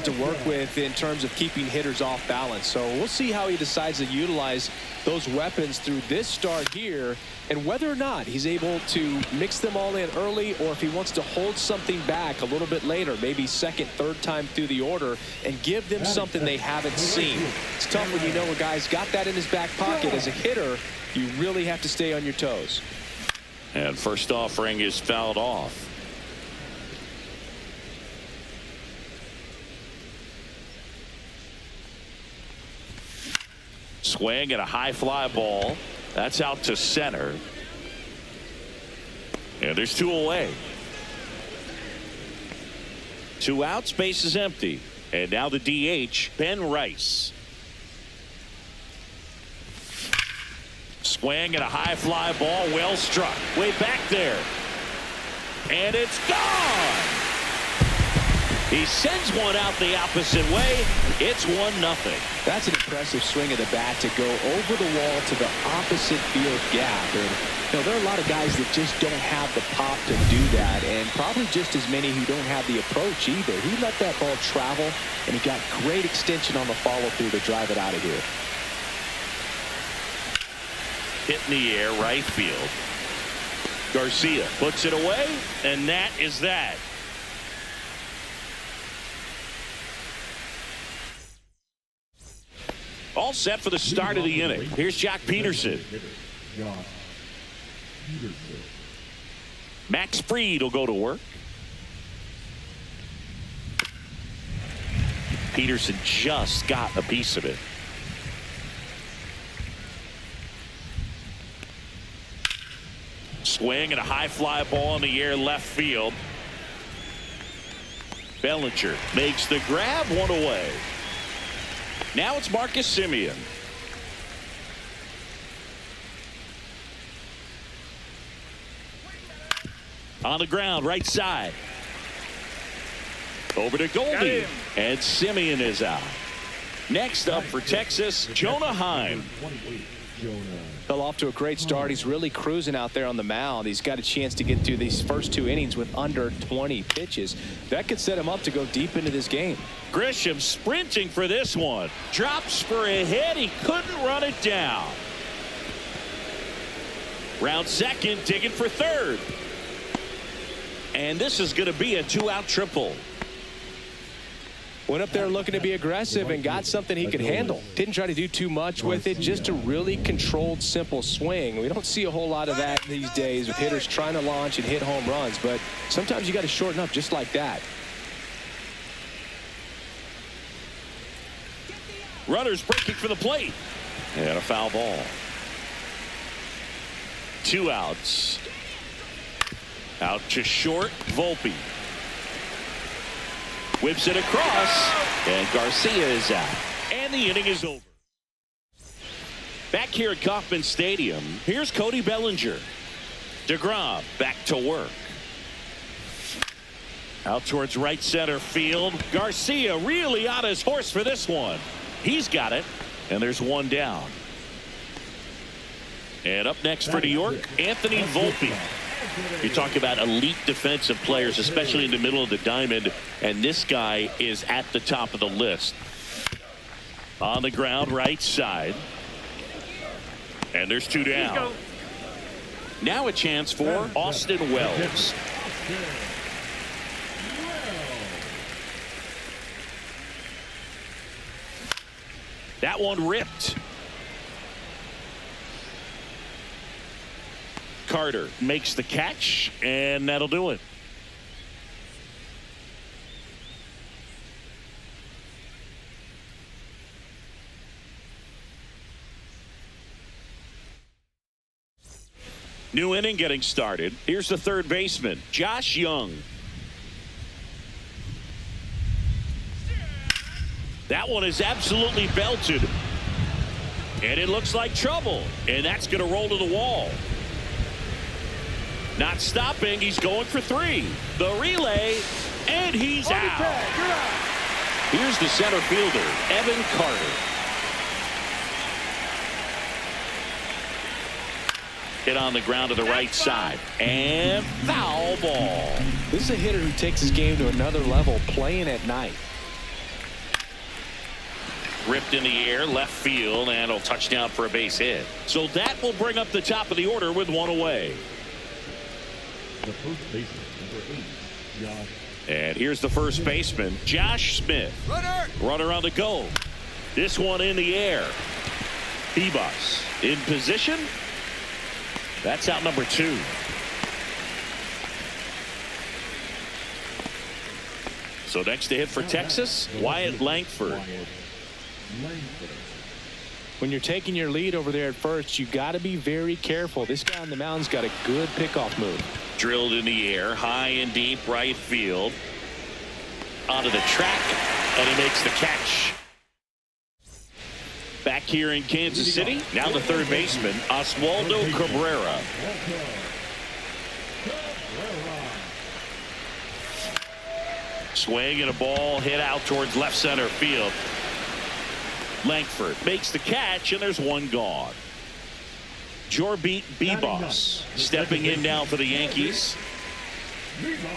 to work with in terms of keeping hitters off balance. So we'll see how he decides to utilize those weapons through this start here, and whether or not he's able to mix them all in early, or if he wants to hold something back a little bit later, maybe second, third time through the order, and give them something they haven't seen. It's tough when you know a guy's got that in his back pocket. As a hitter, you really have to stay on your toes. And first offering is fouled off. Swing and a high fly ball. That's out to center. And there's 2 away. 2 outs, base is empty. And now the DH, Ben Rice. Swing and a high fly ball, well struck. Way back there. And it's gone. He sends one out the opposite way. It's 1-0. That's an impressive swing of the bat to go over the wall to the opposite field gap. And you know, there are a lot of guys that just don't have the pop to do that, and probably just as many who don't have the approach either. He let that ball travel, and he got great extension on the follow-through to drive it out of here. Hit in the air, right field. Garcia puts it away, and that is that. All set for the start of the inning. Here's Jock Peterson. Max Fried will go to work. Peterson just got a piece of it. Swing and a high fly ball in the air left field. Bellinger makes the grab, 1 away. Now it's Marcus Semien. On the ground, right side. Over to Goldie. And Semien is out. Next up for Texas, Jonah Heim. Fell off to a great start. He's really cruising out there on the mound. He's got a chance to get through these first 2 innings with under 20 pitches. That could set him up to go deep into this game. Grisham sprinting for this one. Drops for a hit. He couldn't run it down. Round second, digging for third. And this is going to be a 2-out triple. Went up there looking to be aggressive and got something he could handle. Didn't try to do too much with it, just a really controlled, simple swing. We don't see a whole lot of that these days with hitters trying to launch and hit home runs, but sometimes you got to shorten up just like that. Runners breaking for the plate. And a foul ball. 2 outs. Out to short, Volpe. Whips it across, and Garcia is out. And the inning is over. Back here at Kauffman Stadium, here's Cody Bellinger. DeGrom back to work. Out towards right center field. Garcia really on his horse for this one. He's got it, and there's one down. And up next for New York, Anthony Volpe. You talk about elite defensive players, especially in the middle of the diamond, and this guy is at the top of the list. On the ground, right side. And there's 2 down. Now a chance for Austin Wells. That one ripped. Carter makes the catch, and that'll do it. New inning getting started. Here's the third baseman, Josh Young. That one is absolutely belted. And it looks like trouble. And that's going to roll to the wall. Not stopping. He's going for 3. The relay. And he's out. Here's the center fielder, Evan Carter. Hit on the ground to the right side. And foul ball. This is a hitter who takes his game to another level playing at night. Ripped in the air, left field, and a touchdown for a base hit. So that will bring up the top of the order with 1 away. The first baseman, number 8, Josh. And here's the first baseman, Josh Smith. Runner on the go. This one in the air. Bibas in position. That's out number 2. So next to hit for Texas, Wyatt Langford. When you're taking your lead over there at first, you got to be very careful. This guy on the mound's got a good pickoff move. Drilled in the air, high and deep right field. Onto the track, and he makes the catch. Back here in Kansas City, now the third baseman, Oswaldo Cabrera. Swing and a ball hit out towards left center field. Langford makes the catch, and there's one gone. Jorbit Bibas stepping in now for the Yankees.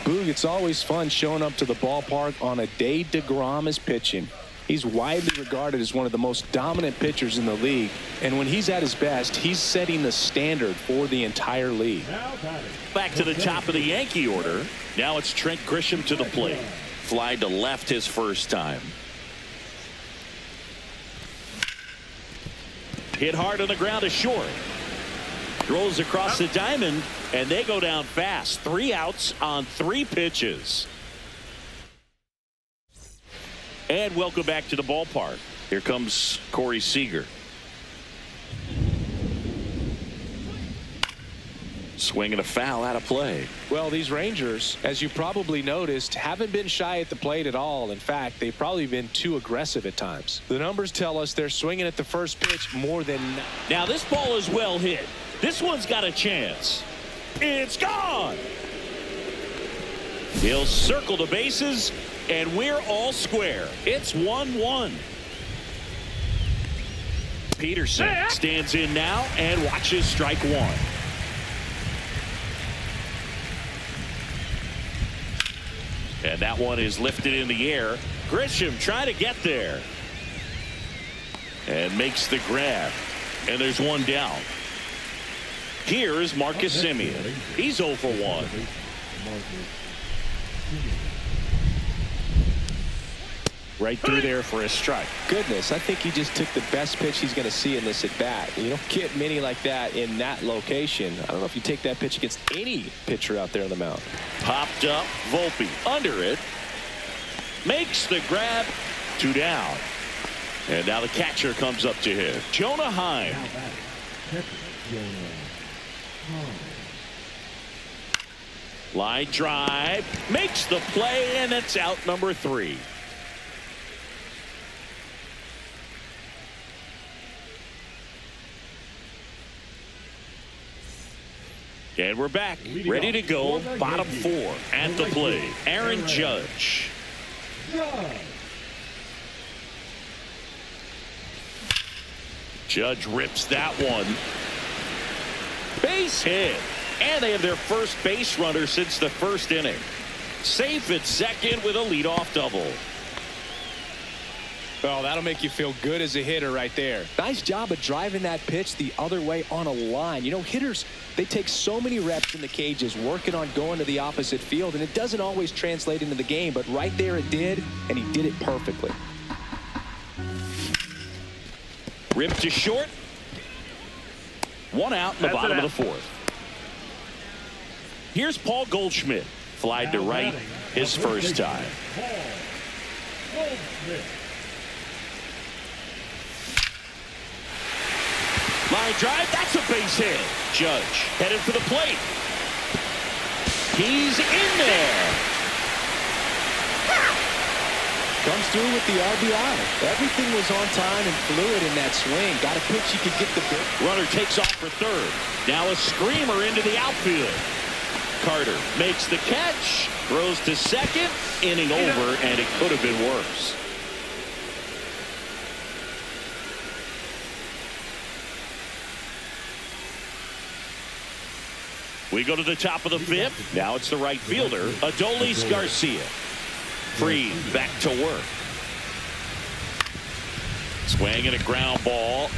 Boog, it's always fun showing up to the ballpark on a day DeGrom is pitching. He's widely regarded as one of the most dominant pitchers in the league. And when he's at his best, he's setting the standard for the entire league. Back to the top of the Yankee order. Now it's Trent Grisham to the plate. Fly to left his first time. Hit hard on the ground to short. Rolls across the diamond, and they go down fast. 3 outs on 3 pitches. And welcome back to the ballpark. Here comes Corey Seager. Swinging a foul out of play. Well, these Rangers, as you probably noticed, haven't been shy at the plate at all. In fact, they've probably been too aggressive at times. The numbers tell us they're swinging at the first pitch more than... Now this ball is well hit. This one's got a chance. It's gone. He'll circle the bases, and we're all square. It's 1-1. Peterson stands in now and watches strike 1. And that one is lifted in the air. Grisham trying to get there. And makes the grab. And there's one down. Here is Marcus Semien. He's 0 for 1. Right through there for a strike. Goodness, I think he just took the best pitch he's going to see in this at bat. You don't get many like that in that location. I don't know if you take that pitch against any pitcher out there on the mound. Popped up, Volpe under it. Makes the grab. 2 down. And now the catcher comes up to hit. Jonah Heim. Line drive, makes the play, and it's out number 3. And we're back, ready to go. Bottom 4 at the plate. Aaron Judge. Judge rips that one. Base hit. And they have their first base runner since the first inning. Safe at second with a leadoff double. Oh, that'll make you feel good as a hitter right there. Nice job of driving that pitch the other way on a line. You know, hitters, they take so many reps in the cages working on going to the opposite field, and it doesn't always translate into the game, but right there it did, and he did it perfectly. Ripped to short. One out in the bottom of the 4th. Here's Paul Goldschmidt. Flied to right his first time. Line drive, that's a base hit. Judge headed for the plate. He's in there. Comes through with the RBI. Everything was on time and fluid in that swing. Got a pitch you could get the bit. Runner takes off for third. Now a screamer into the outfield. Carter makes the catch, throws to second, inning over, and it could have been worse. We go to the top of the 5th. Now it's the right fielder, Adolis Garcia. Freed back to work. Swing and a ground ball.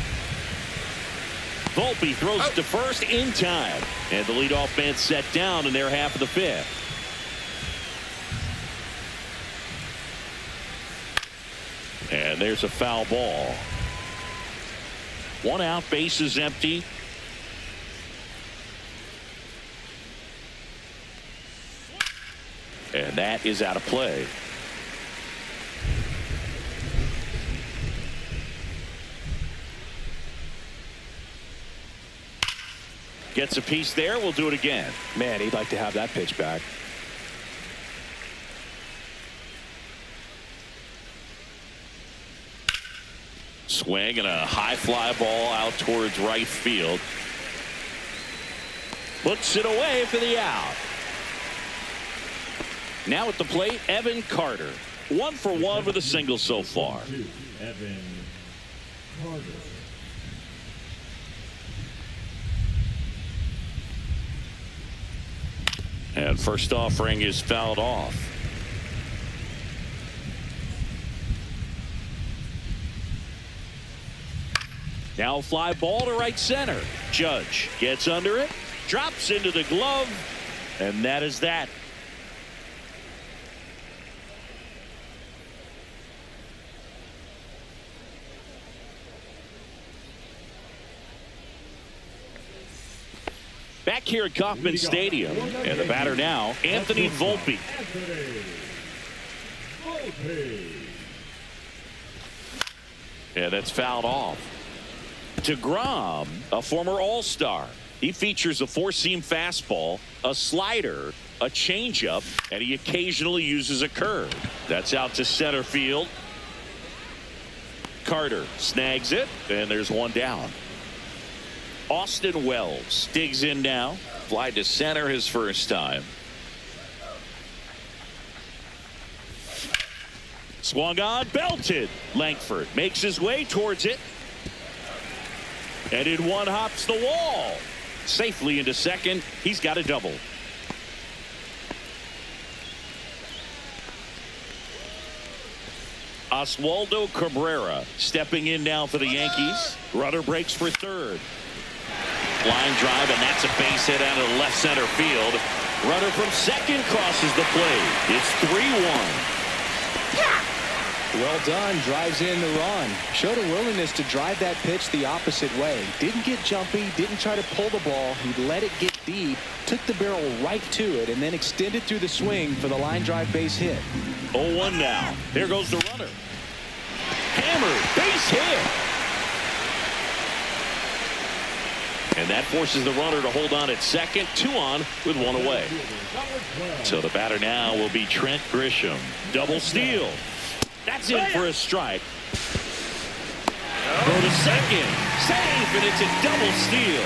Volpe throws to first in time. And the leadoff man set down in their half of the 5th. And there's a foul ball. 1 out, base is empty. And that is out of play. Gets a piece there. We'll do it again. Man, he'd like to have that pitch back. Swing and a high fly ball out towards right field. Puts it away for the out. Now at the plate, Evan Carter. 1 for 1 with a single so far. Evan Carter. And first offering is fouled off. Now a fly ball to right center. Judge gets under it, drops into the glove, and that is that. Back here at Kauffman Stadium, and the batter now, Anthony Volpe. Yeah, that's fouled off. DeGrom, a former All-Star. He features a 4-seam fastball, a slider, a changeup, and he occasionally uses a curve. That's out to center field. Carter snags it, and there's one down. Austin Wells digs in now. Fly to center his first time. Swung on, belted. Langford makes his way towards it. And in one hops the wall. Safely into second. He's got a double. Oswaldo Cabrera stepping in now for the Yankees. Runner breaks for third. Line drive, and that's a base hit out of left center field. Runner from second crosses the plate. It's 3-1. Well done. Drives in the run. Showed a willingness to drive that pitch the opposite way. Didn't get jumpy. Didn't try to pull the ball. He let it get deep. Took the barrel right to it and then extended through the swing for the line drive base hit. 0-1 now. There goes the runner. Hammered. Base hit. And that forces the runner to hold on at second. 2 on with 1 away. So the batter now will be Trent Grisham. Double steal. That's in for a strike. Go to second. Safe, and it's a double steal.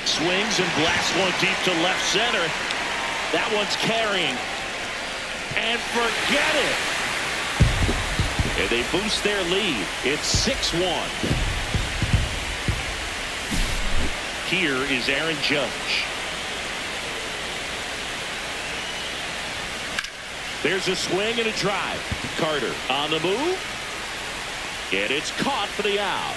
Swings and blasts one deep to left center. That one's carrying. And forget it. And they boost their lead. It's 6-1. Here is Aaron Judge. There's a swing and a drive. Carter on the move. And it's caught for the out.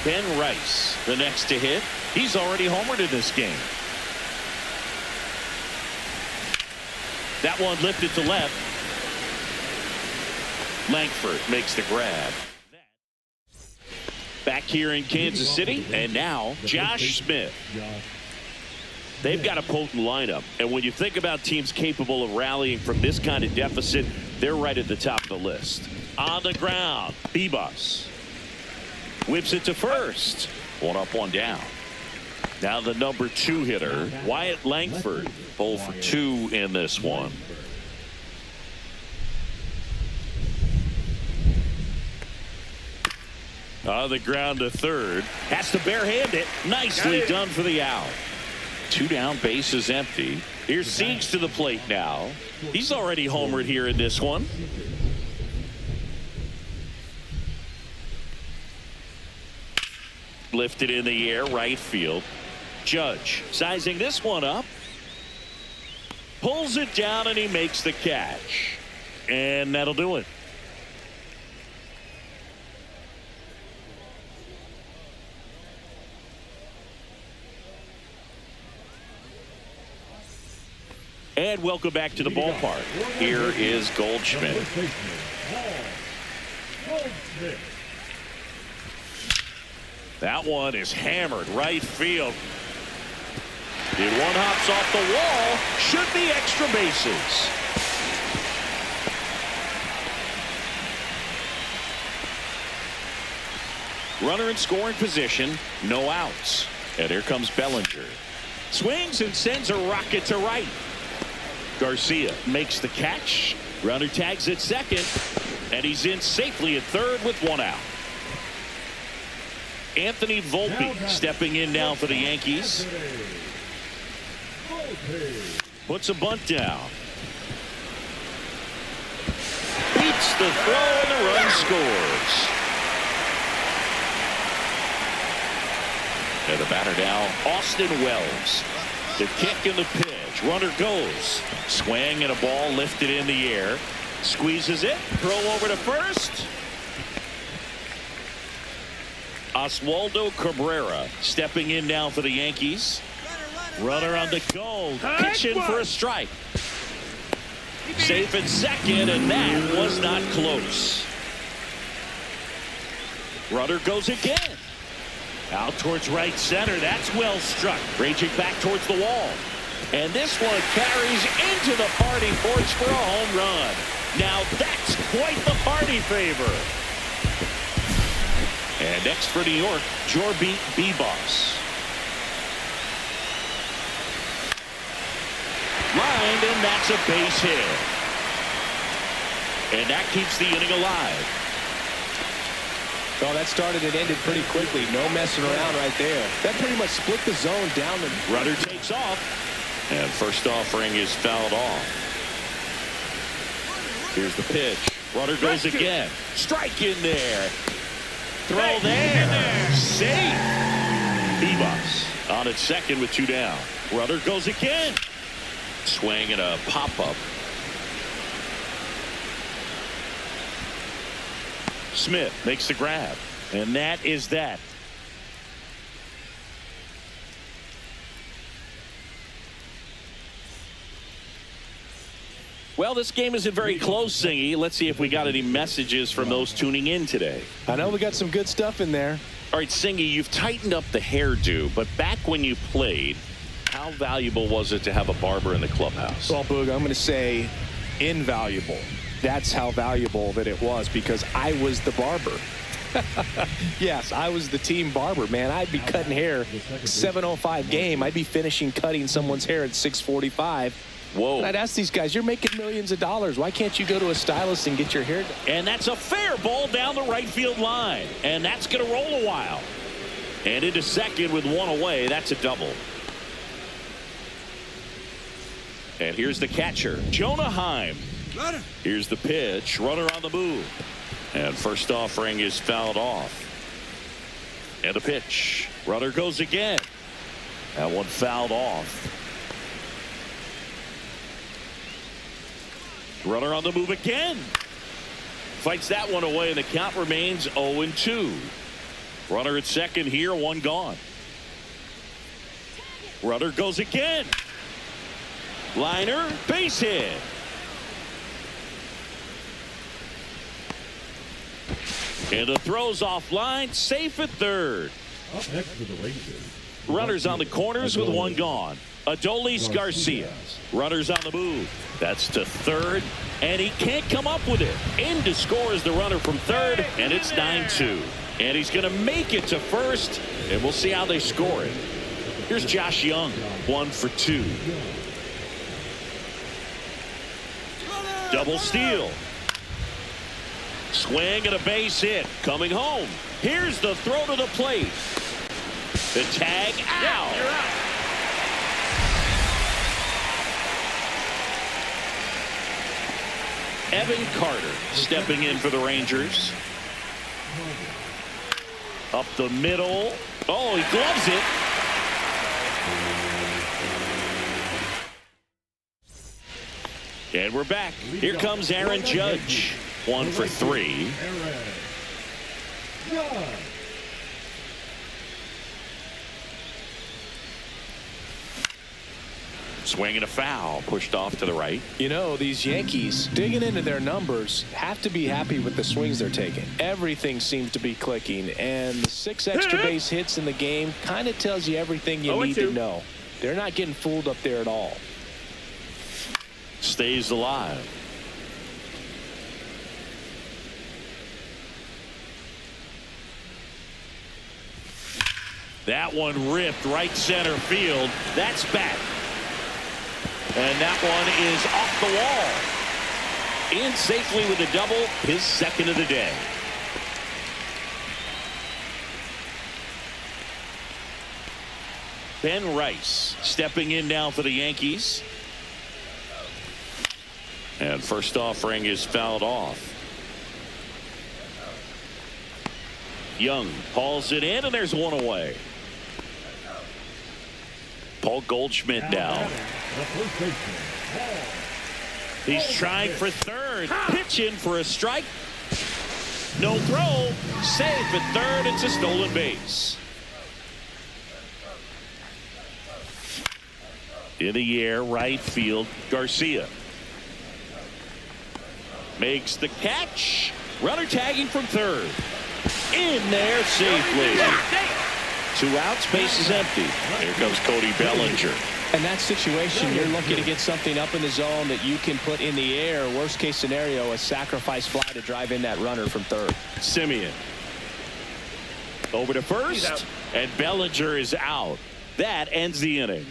Ben Rice, the next to hit. He's already homered in this game. That one lifted to left. Langford makes the grab. Back here in Kansas City, and now Josh Smith. They've got a potent lineup, and when you think about teams capable of rallying from this kind of deficit, they're right at the top of the list. On the ground, Bibas whips it to first. 1 up, 1 down. Now the number 2 hitter, Wyatt Langford, 0 for 2 in this one. On the ground to third. Has to barehand it. Nicely done for the out. 2 down, base is empty. Here's Siegs to the plate now. He's already homered here in this one. Lifted in the air, right field. Judge sizing this one up. Pulls it down and he makes the catch. And that'll do it. And welcome back to the ballpark. Here is Goldschmidt. That one is hammered right field. And one hops off the wall. Should be extra bases. Runner in scoring position. No outs. And here comes Bellinger. Swings and sends a rocket to right. Garcia makes the catch. Runner tags at second. And he's in safely at third with 1 out. Anthony Volpe stepping in now for the Yankees. Puts a bunt down. Beats the throw and the run scores. And the batter now, Austin Wells. The kick and the pitch. Runner goes. Swing and a ball lifted in the air. Squeezes it. Throw over to first. Oswaldo Cabrera stepping in now for the Yankees. Runner on the go. Pitching for a strike. Safe at second, and that was not close. Runner goes again. Out towards right center. That's well struck. Raging back towards the wall. And this one carries into the party porch for a home run. Now that's quite the party favor. And next for New York, Jorby Bibas. Lined, and that's a base hit. And that keeps the inning alive. Well, that started and ended pretty quickly. No messing around right there. That pretty much split the zone down. The runner takes off. And first offering is fouled off. Here's the pitch. Runner goes again. Strike in there. Throw there. Safe. Bibas on at second with 2 down. Runner goes again. Swing and a pop-up. Smith makes the grab. And that is that. Well, this game isn't very close, Singy. Let's see if we got any messages from those tuning in today. I know we got some good stuff in there. All right, Singy, you've tightened up the hairdo, but back when you played, how valuable was it to have a barber in the clubhouse? Well, Boog, I'm going to say invaluable. That's how valuable that it was, because I was the barber. Yes, I was the team barber, man. I'd be cutting hair 7:05 game. I'd be finishing cutting someone's hair at 6:45. Whoa. And I'd ask these guys, you're making millions of dollars. Why can't you go to a stylist and get your hair done? And that's a fair ball down the right field line. And that's going to roll a while. And into second with one away. That's a double. And here's the catcher, Jonah Heim. Here's the pitch. Runner on the move. And first offering is fouled off. And the pitch. Runner goes again. That one fouled off. Runner on the move again. Fights that one away, and the count remains 0-2. Runner at second here, one gone. Runner goes again. Liner, base hit. And the throw's offline, safe at third. Up next for the Rangers. Runners on the corners with one gone. Adolis Garcia. Runners on the move. That's to third, and he can't come up with it. In to score is the runner from third, and it's 9-2. And he's going to make it to first, and we'll see how they score it. Here's Josh Young, 1 for 2. Double steal. Swing and a base hit. Coming home. Here's the throw to the plate. The tag out. You're out. Evan Carter stepping in for the Rangers. Up the middle. Oh, he gloves it. And we're back. Here comes Aaron Judge. 1 for 3. Swinging a foul, pushed off to the right. You know, these Yankees, digging into their numbers, have to be happy with the swings they're taking. Everything seems to be clicking, and the 6 extra base hits in the game kind of tells you everything you need to know. They're not getting fooled up there at all. Stays alive. That one ripped right center field. That's back. And that one is off the wall. In safely with a double, his second of the day. Ben Rice stepping in now for the Yankees. And first offering is fouled off. Young hauls it in, and there's one away. Paul Goldschmidt down. He's trying for third. Pitch in for a strike. No throw. Safe at third. It's a stolen base. In the air, right field, Garcia. Makes the catch. Runner tagging from third. In there safely. 2 outs, base is empty. Here comes Cody Bellinger. In that situation, you're looking to get something up in the zone that you can put in the air. Worst case scenario, a sacrifice fly to drive in that runner from third. Simeon. Over to first, and Bellinger is out. That ends the inning.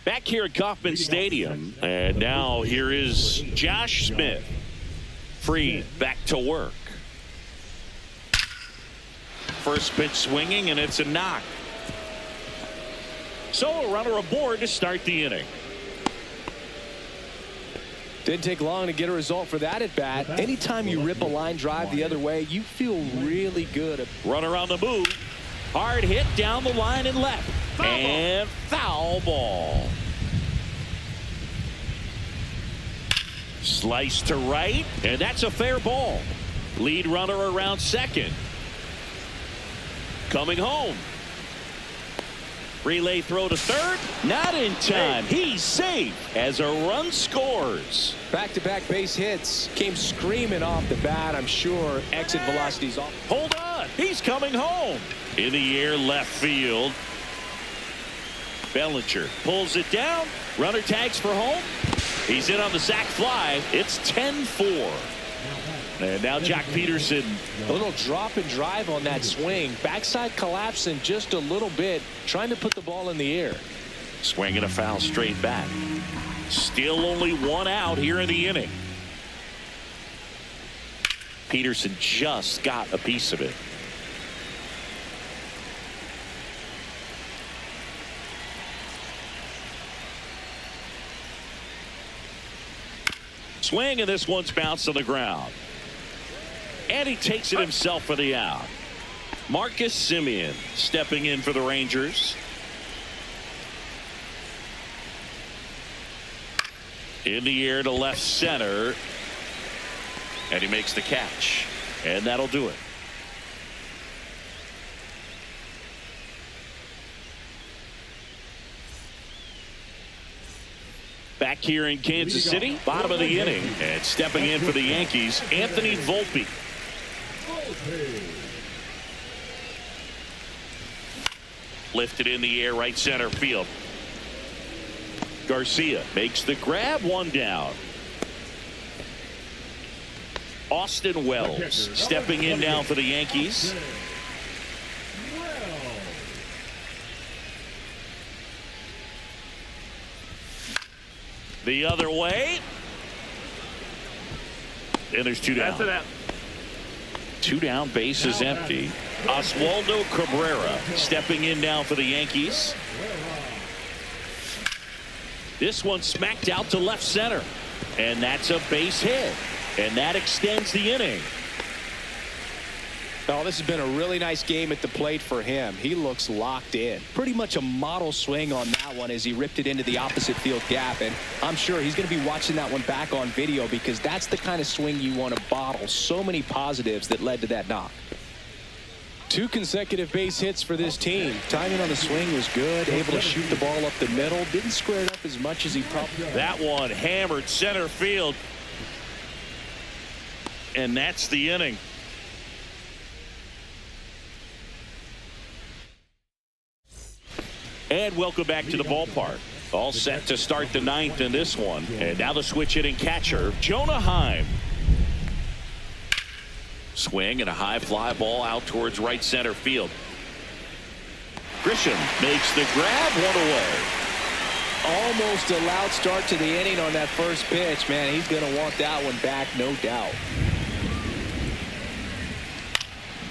Back here at Kauffman Stadium, and now here is Josh Smith. Freed back to work. First pitch swinging, and it's a knock. So a runner aboard to start the inning. Didn't take long to get a result for that at bat. Anytime you rip a line drive the other way, you feel really good. Runner on the move. Hard hit down the line and left. And foul ball. Slice to right, and that's a fair ball. Lead runner around second. Coming home. Relay throw to third. Not in time. He's safe as a run scores. Back-to-back base hits. Came screaming off the bat. I'm sure exit velocity's off. Hold on. He's coming home. In the air left field. Bellinger pulls it down. Runner tags for home. He's in on the sac fly. It's 10-4. And now Joc Pederson. A little drop and drive on that swing. Backside collapsing just a little bit, trying to put the ball in the air. Swinging a foul straight back. Still only one out here in the inning. Pederson just got a piece of it. Swing, and this one's bounced on the ground. And he takes it himself for the out. Marcus Semien stepping in for the Rangers. In the air to left center. And he makes the catch. And that'll do it. Back here in Kansas City, bottom of the inning, and stepping in for the Yankees, Anthony Volpe. Lifted in the air, right center field. Garcia makes the grab, one down. Austin Wells stepping in now for the Yankees. The other way. And there's two down. Two down, base is empty. Oswaldo Cabrera stepping in now for the Yankees. This one smacked out to left center. And that's a base hit. And that extends the inning. Oh, this has been a really nice game at the plate for him. He looks locked in. Pretty much a model swing on that one as he ripped it into the opposite field gap. And I'm sure he's going to be watching that one back on video because that's the kind of swing you want to bottle. So many positives that led to that knock. 2 consecutive base hits for this team. Timing on the swing was good. Able to shoot the ball up the middle. Didn't square it up as much as he probably. That one hammered center field. And that's the inning. And welcome back to the ballpark. All set to start the 9th in this one. And now the switch hitting catcher, Jonah Heim. Swing and a high fly ball out towards right center field. Grisham makes the grab, one away. Almost a loud start to the inning on that first pitch. Man, he's going to want that one back, no doubt.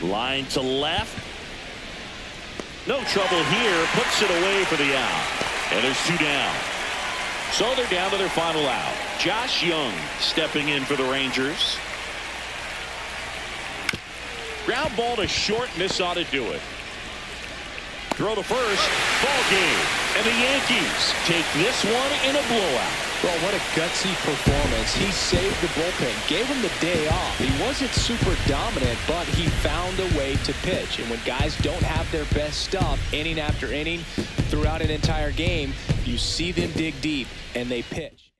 Line to left. No trouble here. Puts it away for the out. And there's 2 down. So they're down to their final out. Josh Young stepping in for the Rangers. Ground ball to short, and this ought to do it. Throw to first. Ball game. And the Yankees take this one in a blowout. Well, what a gutsy performance. He saved the bullpen, gave him the day off. He wasn't super dominant, but he found a way to pitch. And when guys don't have their best stuff inning after inning throughout an entire game, you see them dig deep and they pitch.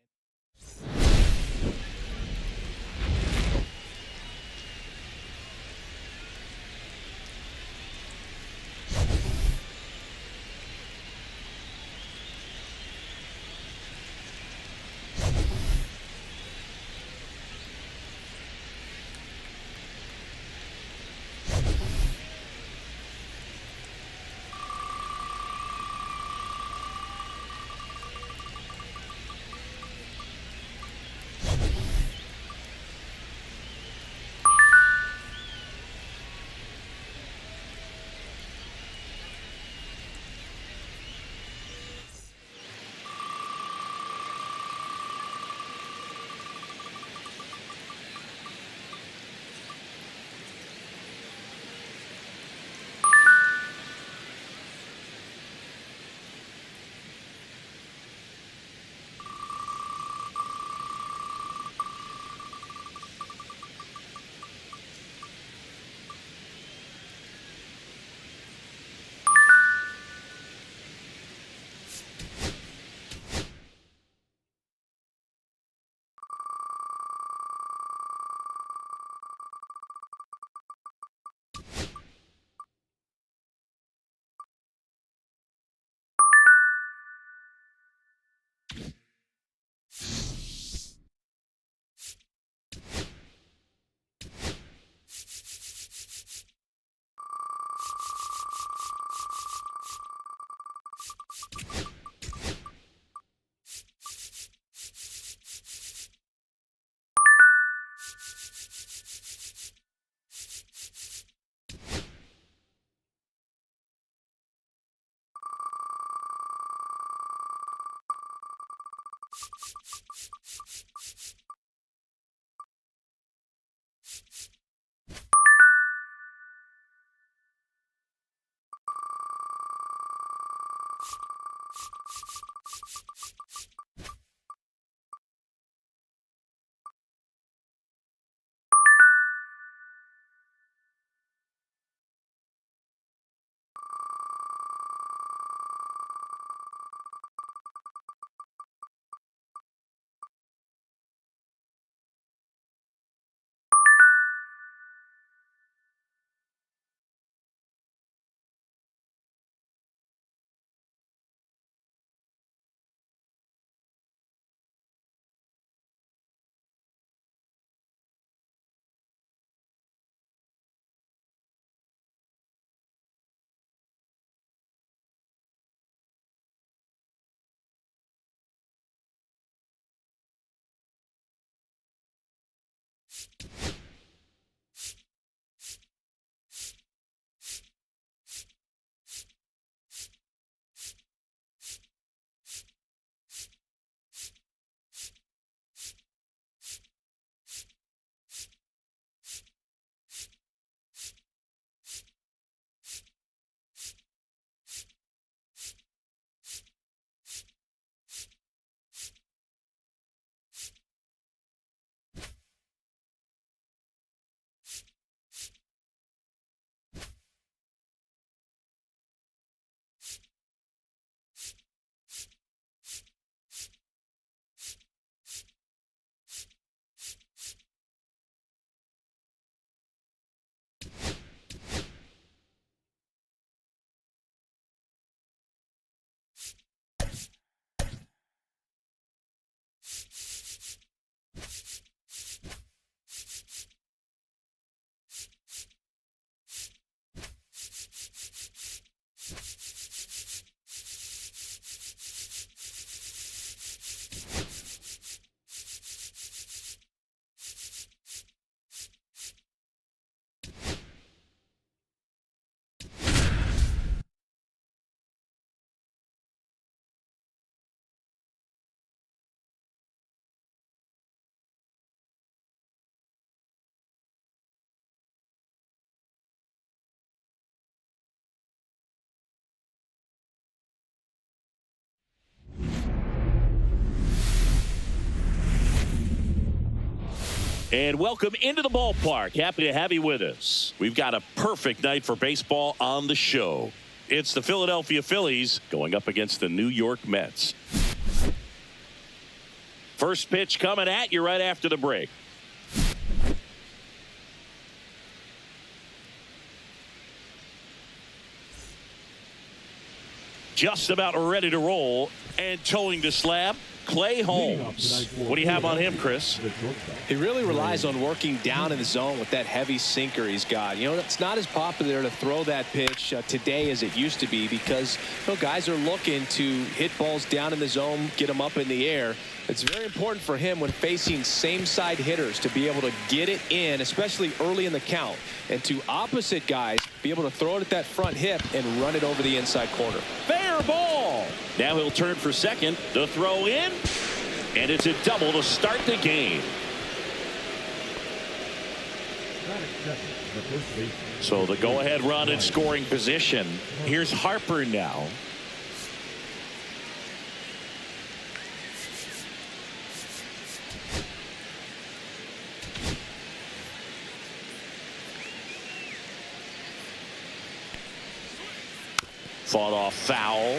And welcome into the ballpark. Happy to have you with us. We've got a perfect night for baseball on the show. It's the Philadelphia Phillies going up against the New York Mets. First pitch coming at you right after the break. Just about ready to roll and towing the slab. Clay Holmes. What do you have on him, Chris? He really relies on working down in the zone with that heavy sinker he's got. You know, it's not as popular to throw that pitch today as it used to be because guys are looking to hit balls down in the zone, get them up in the air. It's very important for him when facing same side hitters to be able to get it in, especially early in the count, and to opposite guys be able to throw it at that front hip and run it over the inside corner. Fair ball. Now he'll turn for second. The throw in, and it's a double to start the game. So the go-ahead run in scoring position. Here's Harper now. Fought off foul.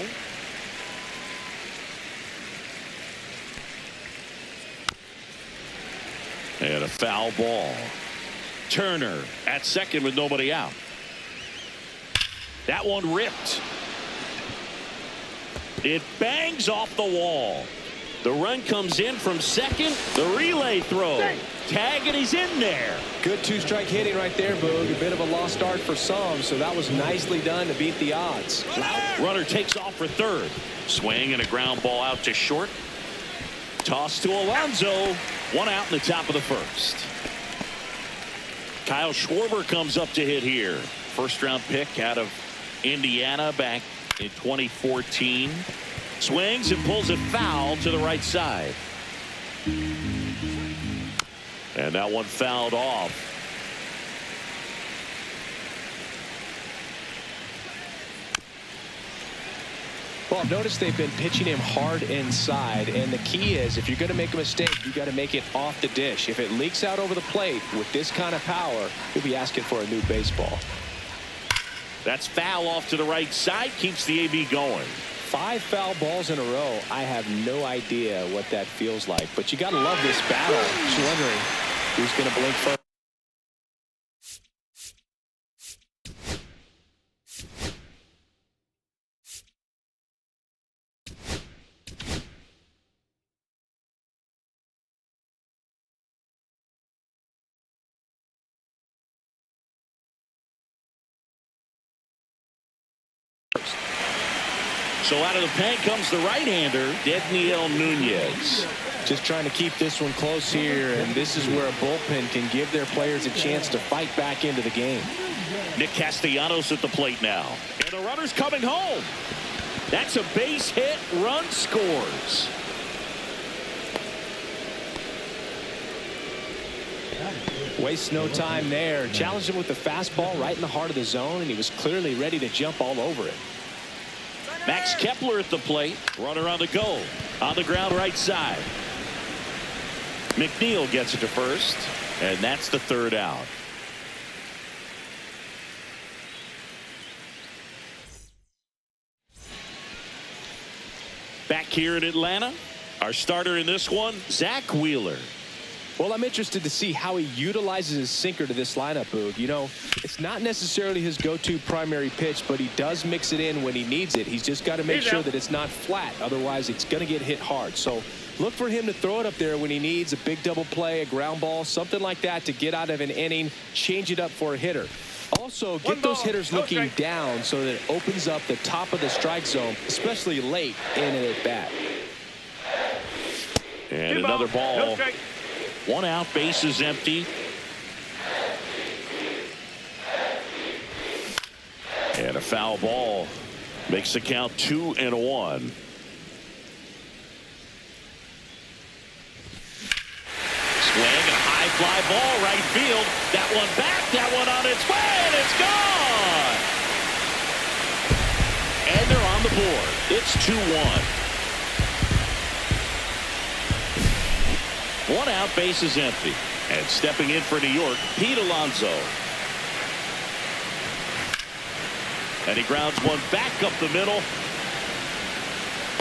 And a foul ball. Turner at second with nobody out. That one ripped. It bangs off the wall. The run comes in from second. The relay throw. Tag, and he's in there. Good two-strike hitting right there, Boog. A bit of a lost start for some, so that was nicely done to beat the odds. Runner takes off for third. Swing and a ground ball out to short. Toss to Alonso. One out in the top of the first. Kyle Schwarber comes up to hit here. First-round pick out of Indiana back in 2014. Swings and pulls it foul to the right side. And that one fouled off. Well, I've noticed they've been pitching him hard inside, and the key is if you're going to make a mistake, you got to make it off the dish. If it leaks out over the plate with this kind of power, you'll be asking for a new baseball. That's foul off to the right side, keeps the AB going. 5 foul balls in a row. I have no idea what that feels like, but you got to love this battle. Just wondering who's going to blink first. So out of the pen comes the right-hander, Dedniel Nunez. Just trying to keep this one close here, and this is where a bullpen can give their players a chance to fight back into the game. Nick Castellanos at the plate now. And the runner's coming home. That's a base hit. Run scores. Wastes no time there. Challenged him with the fastball right in the heart of the zone, and he was clearly ready to jump all over it. Max Kepler at the plate. Runner on the go. On the ground right side. McNeil gets it to first, and that's the third out. Back here in Atlanta, our starter in this one, Zach Wheeler. Well, I'm interested to see how he utilizes his sinker to this lineup, Boog. You know, it's not necessarily his go-to primary pitch, but he does mix it in when he needs it. He's just got to make sure that it's not flat. Otherwise, it's going to get hit hard. So look for him to throw it up there when he needs a big double play, a ground ball, something like that to get out of an inning, change it up for a hitter. Also, get those hitters looking down so that it opens up the top of the strike zone, especially late in an at-bat. And another ball. 1 out, base is empty. And a foul ball makes the count 2-1. Swing and a high fly ball right field. That one back, that one on its way, and it's gone. And they're on the board. It's 2-1. 1 out, base is empty. And stepping in for New York, Pete Alonso. And he grounds one back up the middle.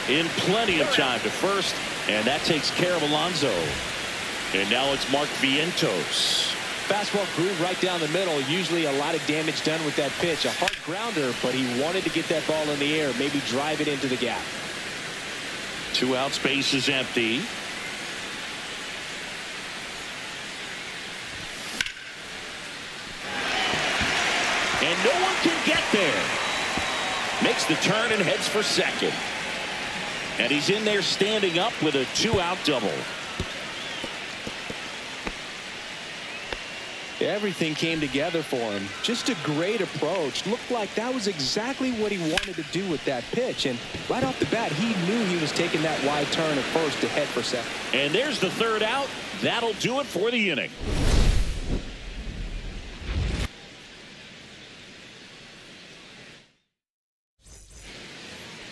In plenty of time to first. And that takes care of Alonso. And now it's Mark Vientos. Fastball groove right down the middle. Usually a lot of damage done with that pitch. A hard grounder, but he wanted to get that ball in the air. Maybe drive it into the gap. 2 outs, base is empty. And no one can get there. Makes the turn and heads for second. And he's in there standing up with a 2-out double. Everything came together for him. Just a great approach. Looked like that was exactly what he wanted to do with that pitch. And right off the bat, he knew he was taking that wide turn at first to head for second. And there's the 3rd out. That'll do it for the inning.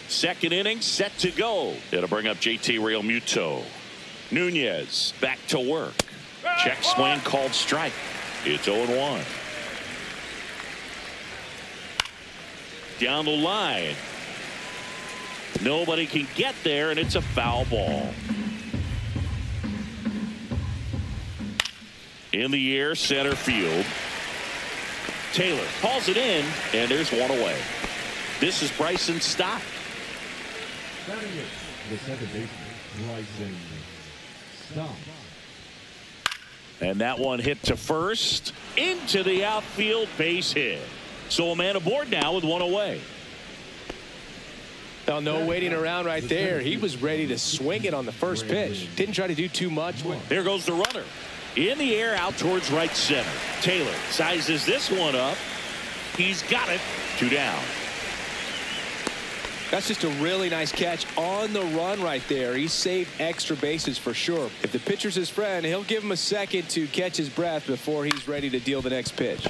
Second inning set to go. It'll bring up JT Realmuto. Nunez back to work. Check swing called strike. It's 0-1. Down the line. Nobody can get there, and it's a foul ball. In the air, center field. Taylor calls it in, and there's one away. This is Bryson Stott. The second baseman, Bryson Stott. And that one hit to first, into the outfield, base hit. So a man aboard now with one away. Now, no waiting around right there. He was ready to swing it on the first pitch. Didn't try to do too much. There goes the runner. In the air, out towards right center. Taylor sizes this one up. He's got it. 2 down. That's just a really nice catch on the run right there. He saved extra bases for sure. If the pitcher's his friend, he'll give him a second to catch his breath before he's ready to deal the next pitch.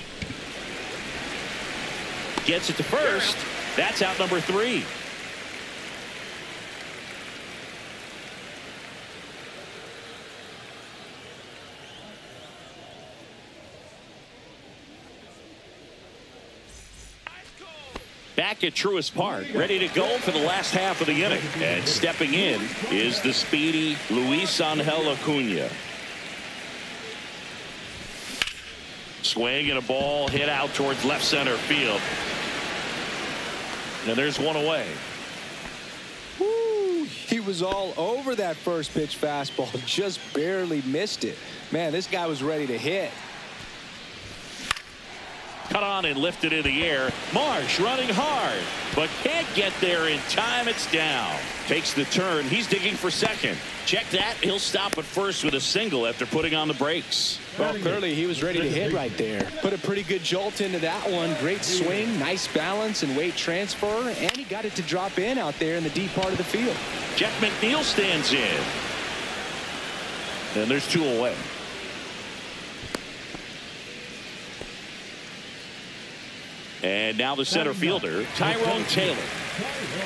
Gets it to first. That's out number 3. Back at Truist Park, ready to go for the last half of the inning. And stepping in is the speedy Luis Angel Acuna. Swing and a ball hit out towards left center field. And there's one away. Woo, he was all over that first pitch fastball, just barely missed it. Man, this guy was ready to hit. Cut on and lifted in the air. Marsh running hard, but can't get there in time. It's down. Takes the turn. He's digging for second. Check that. He'll stop at first with a single after putting on the brakes. Well, clearly he was ready to hit right there. Put a pretty good jolt into that one. Great swing, nice balance and weight transfer, and he got it to drop in out there in the deep part of the field. Jeff McNeil stands in. And there's 2 away. And now the center fielder, Tyrone Taylor.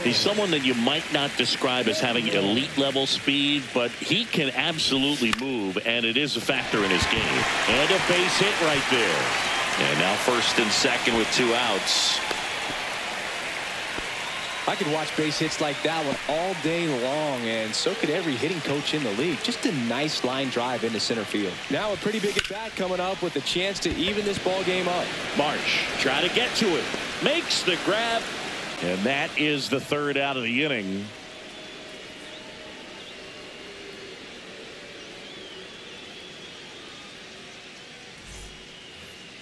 He's someone that you might not describe as having elite level speed, but he can absolutely move, and it is a factor in his game. And a base hit right there. And now first and second with 2 outs. I could watch base hits like that one all day long, and so could every hitting coach in the league. Just a nice line drive into center field. Now a pretty big at bat coming up with a chance to even this ball game up. Marsh trying to get to it. Makes the grab. And that is the 3rd out of the inning.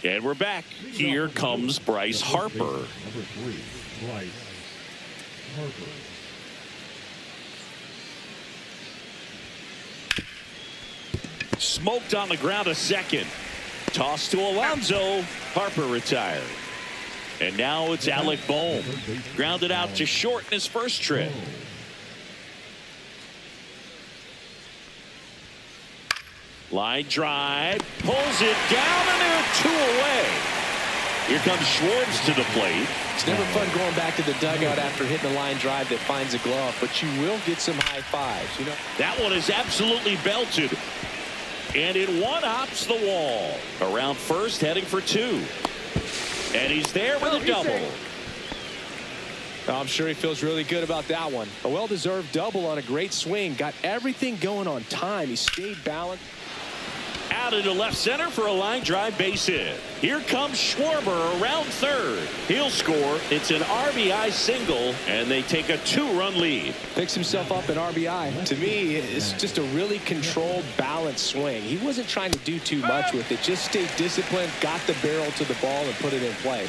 And we're back. Here comes Bryce Harper. Number 3, Bryce Harper. Smoked on the ground a second. Toss to Alonso. Harper retired. And now it's Alec Bohm. Grounded out to short in his first trip. Line drive. Pulls it down, and there are 2 away. Here comes Schwartz to the plate. It's never fun going back to the dugout after hitting a line drive that finds a glove, but you will get some high fives. You know, that one is absolutely belted. And it one-hops the wall. Around first, heading for 2. And he's there with a double. I'm sure he feels really good about that one. A well-deserved double on a great swing. Got everything going on time. He stayed balanced. Out into left center for a line drive base hit. Here comes Schwarber around third. He'll score. It's an RBI single, and they take a 2-run lead. Picks himself up an RBI. To me, it's just a really controlled, balanced swing. He wasn't trying to do too much with it. Just stayed disciplined, got the barrel to the ball, and put it in play.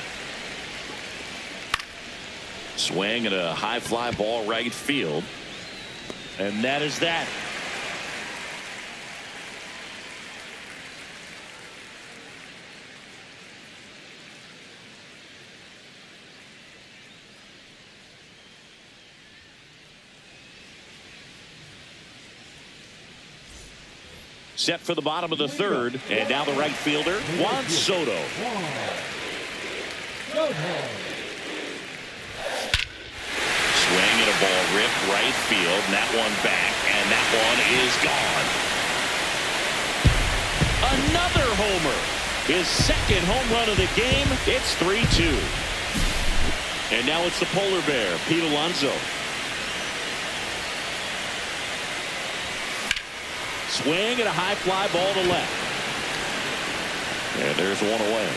Swing and a high fly ball right field. And that is that. Set for the bottom of the 3rd, and now the right fielder, Juan Soto. Swing and a ball ripped right field, and that one back, and that one is gone. Another homer. His 2nd home run of the game. It's 3-2. And now it's the polar bear, Pete Alonso. Swing and a high fly ball to left. And there's one away.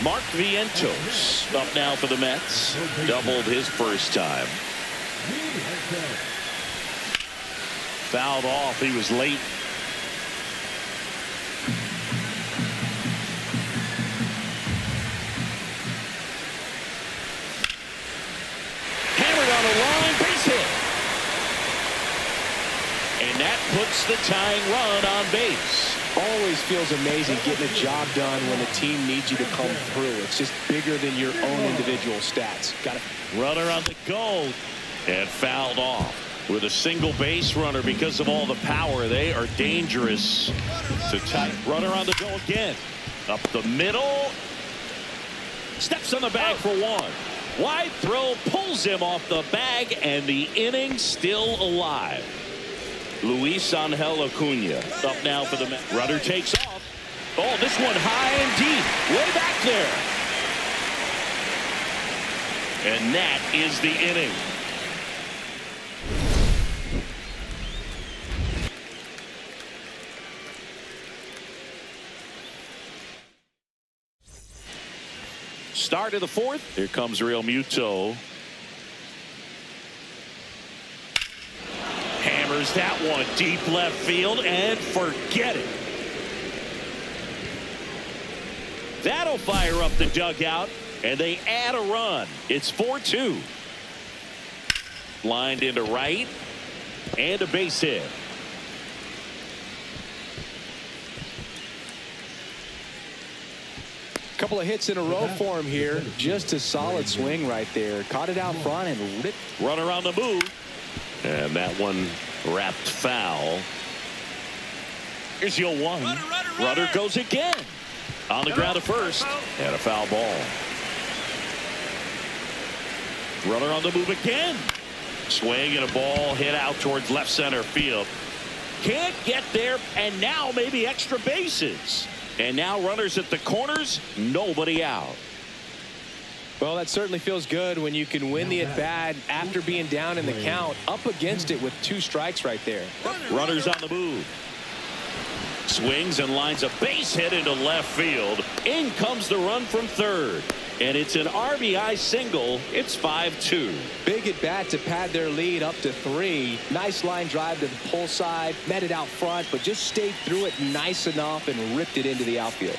Mark Vientos up now for the Mets. Doubled his first time. Fouled off. He was late. Hammered on the line. Base hit. And that puts the tying run on base. Always feels amazing getting a job done when the team needs you to come through. It's just bigger than your own individual stats. Got it. Runner on the go. And fouled off. With a single base runner because of all the power. They are dangerous to tie. Runner on the go again. Up the middle. Steps on the bag for 1. Wide throw pulls him off the bag, and the inning still alive. Luis Angel Acuna up now for the Mets. Runner takes off. Oh, this one high and deep. Way back there. And that is the inning. Start of the 4th. Here comes Real Muto. Hammers that one deep left field and forget it. That'll fire up the dugout, and they add a run. It's 4-2. Lined into right, and a base hit. Couple of hits in a row for him here. Just a solid swing right there. Caught it out front and ripped. Runner on the move. And that one wrapped foul. Here's the 0-1. Runner goes again. On the ground at first. And a foul ball. Runner on the move again. Swing and a ball hit out towards left center field. Can't get there, and now maybe extra bases. And now runners at the corners, nobody out. Well, that certainly feels good when you can win the at-bat after being down in the count, up against it with 2 strikes right there. Runners on the move. Swings and lines a base hit into left field. In comes the run from third. And it's an RBI single. It's 5-2. Big at bat to pad their lead up to 3. Nice line drive to the pull side. Met it out front, but just stayed through it nice enough and ripped it into the outfield.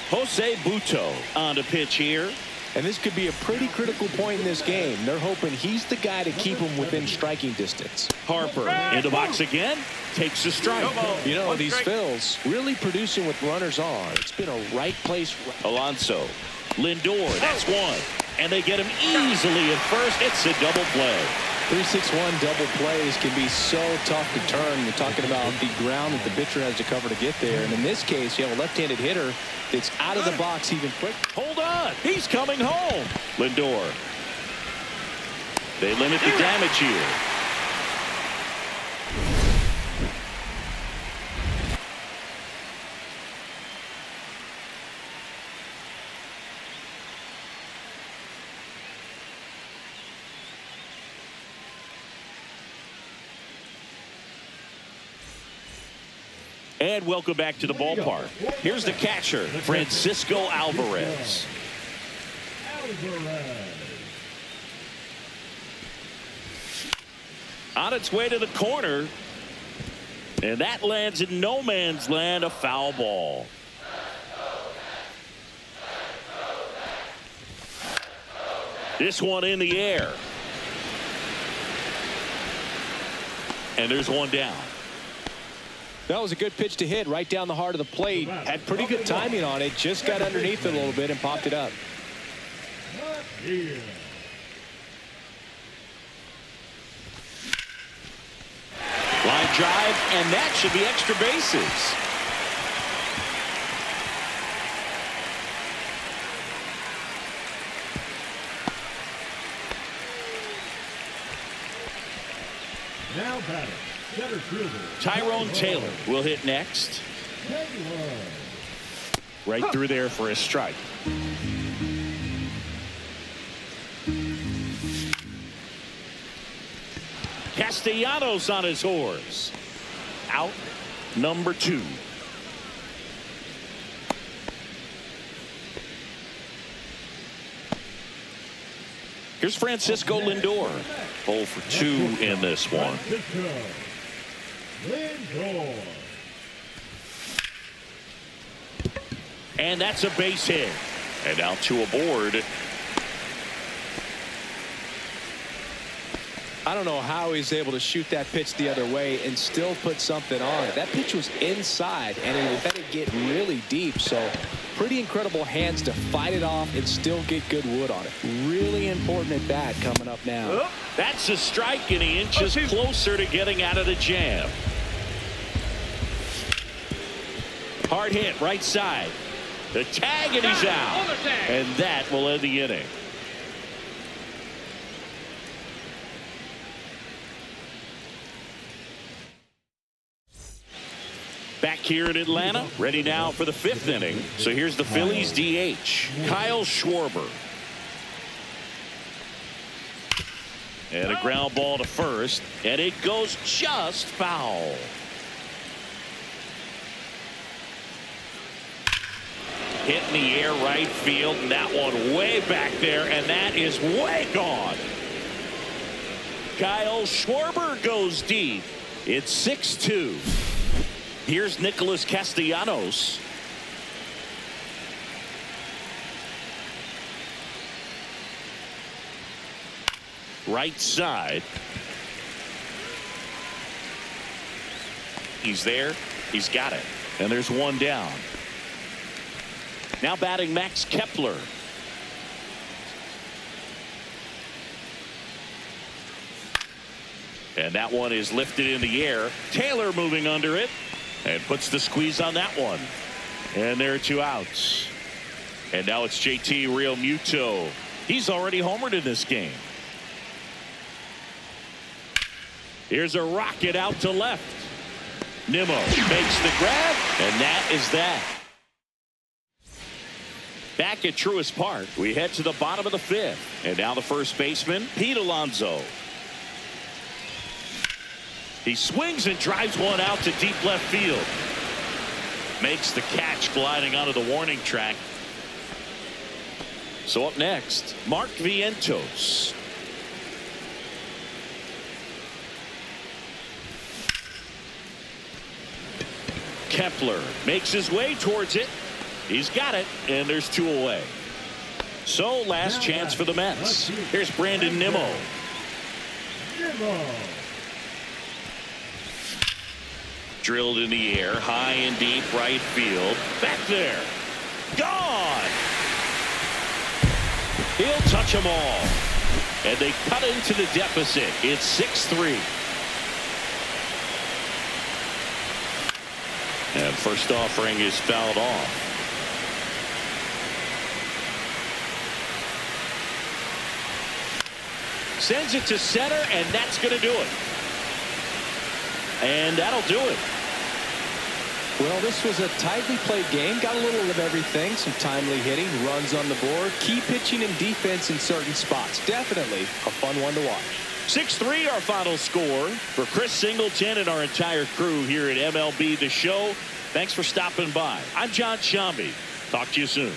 Jose Butto on the pitch here. And this could be a pretty critical point in this game. They're hoping he's the guy to keep them within striking distance. Harper in the box again. Takes a strike. You know, these Phils really producing with runners on. It's been a right place. Alonso. Lindor. That's one. And they get him easily at first. It's a double play. 3-6-1 double plays can be so tough to turn. You're talking about the ground that the pitcher has to cover to get there. And in this case, you have a left-handed hitter that's out of the box even quick. Hold on. He's coming home. Lindor. They limit the damage here. And welcome back to the ballpark. Here's the catcher, Francisco Alvarez. On its way to the corner. And that lands in no man's land, a foul ball. This one in the air. And there's one down. That was a good pitch to hit right down the heart of the plate. Had pretty good timing on it. Just got underneath it a little bit and popped it up. Line drive, and that should be extra bases. Now batting, center fielder Tyrone Taylor will hit next. Right through there for a strike. Castellanos on his horse. Out number 2. Here's Francisco Lindor. 0 for 2 in this one. Lindor. And that's a base hit. And now 2 aboard. I don't know how he's able to shoot that pitch the other way and still put something on it. That pitch was inside, and he let it get really deep. So pretty incredible hands to fight it off and still get good wood on it. Really important at bat coming up now. That's a strike, and he inches closer to getting out of the jam. Hard hit right side. The tag, and he's out. And that will end the inning. Back here in Atlanta, ready now for the 5th inning. So here's the Phillies DH, Kyle Schwarber. And a ground ball to first, and it goes just foul. Hit in the air right field, and that one way back there, and that is way gone. Kyle Schwarber goes deep. It's 6-2. Here's Nicholas Castellanos. Right side. He's there. He's got it. And there's one down. Now batting Max Kepler. And that one is lifted in the air. Taylor moving under it and puts the squeeze on that one. And there are 2 outs. And now it's JT Realmuto. He's already homered in this game. Here's a rocket out to left. Nimmo makes the grab, and that is that. Back at Truist Park, we head to the bottom of the 5th. And now the first baseman, Pete Alonso. He swings and drives one out to deep left field. Makes the catch gliding onto the warning track. So up next, Mark Vientos. Kepler makes his way towards it. He's got it, and there's 2 away. So last chance for the Mets. Here's Brandon Nimmo. Drilled in the air, high and deep right field. Back there. Gone. He'll touch them all. And they cut into the deficit. It's 6-3. And first offering is fouled off. Sends it to center, and that's going to do it. And that'll do it. Well, this was a tightly played game. Got a little of everything. Some timely hitting, runs on the board, key pitching and defense in certain spots. Definitely a fun one to watch. 6-3 our final score. For Chris Singleton and our entire crew here at MLB The Show, thanks for stopping by. I'm John Shambi. Talk to you soon.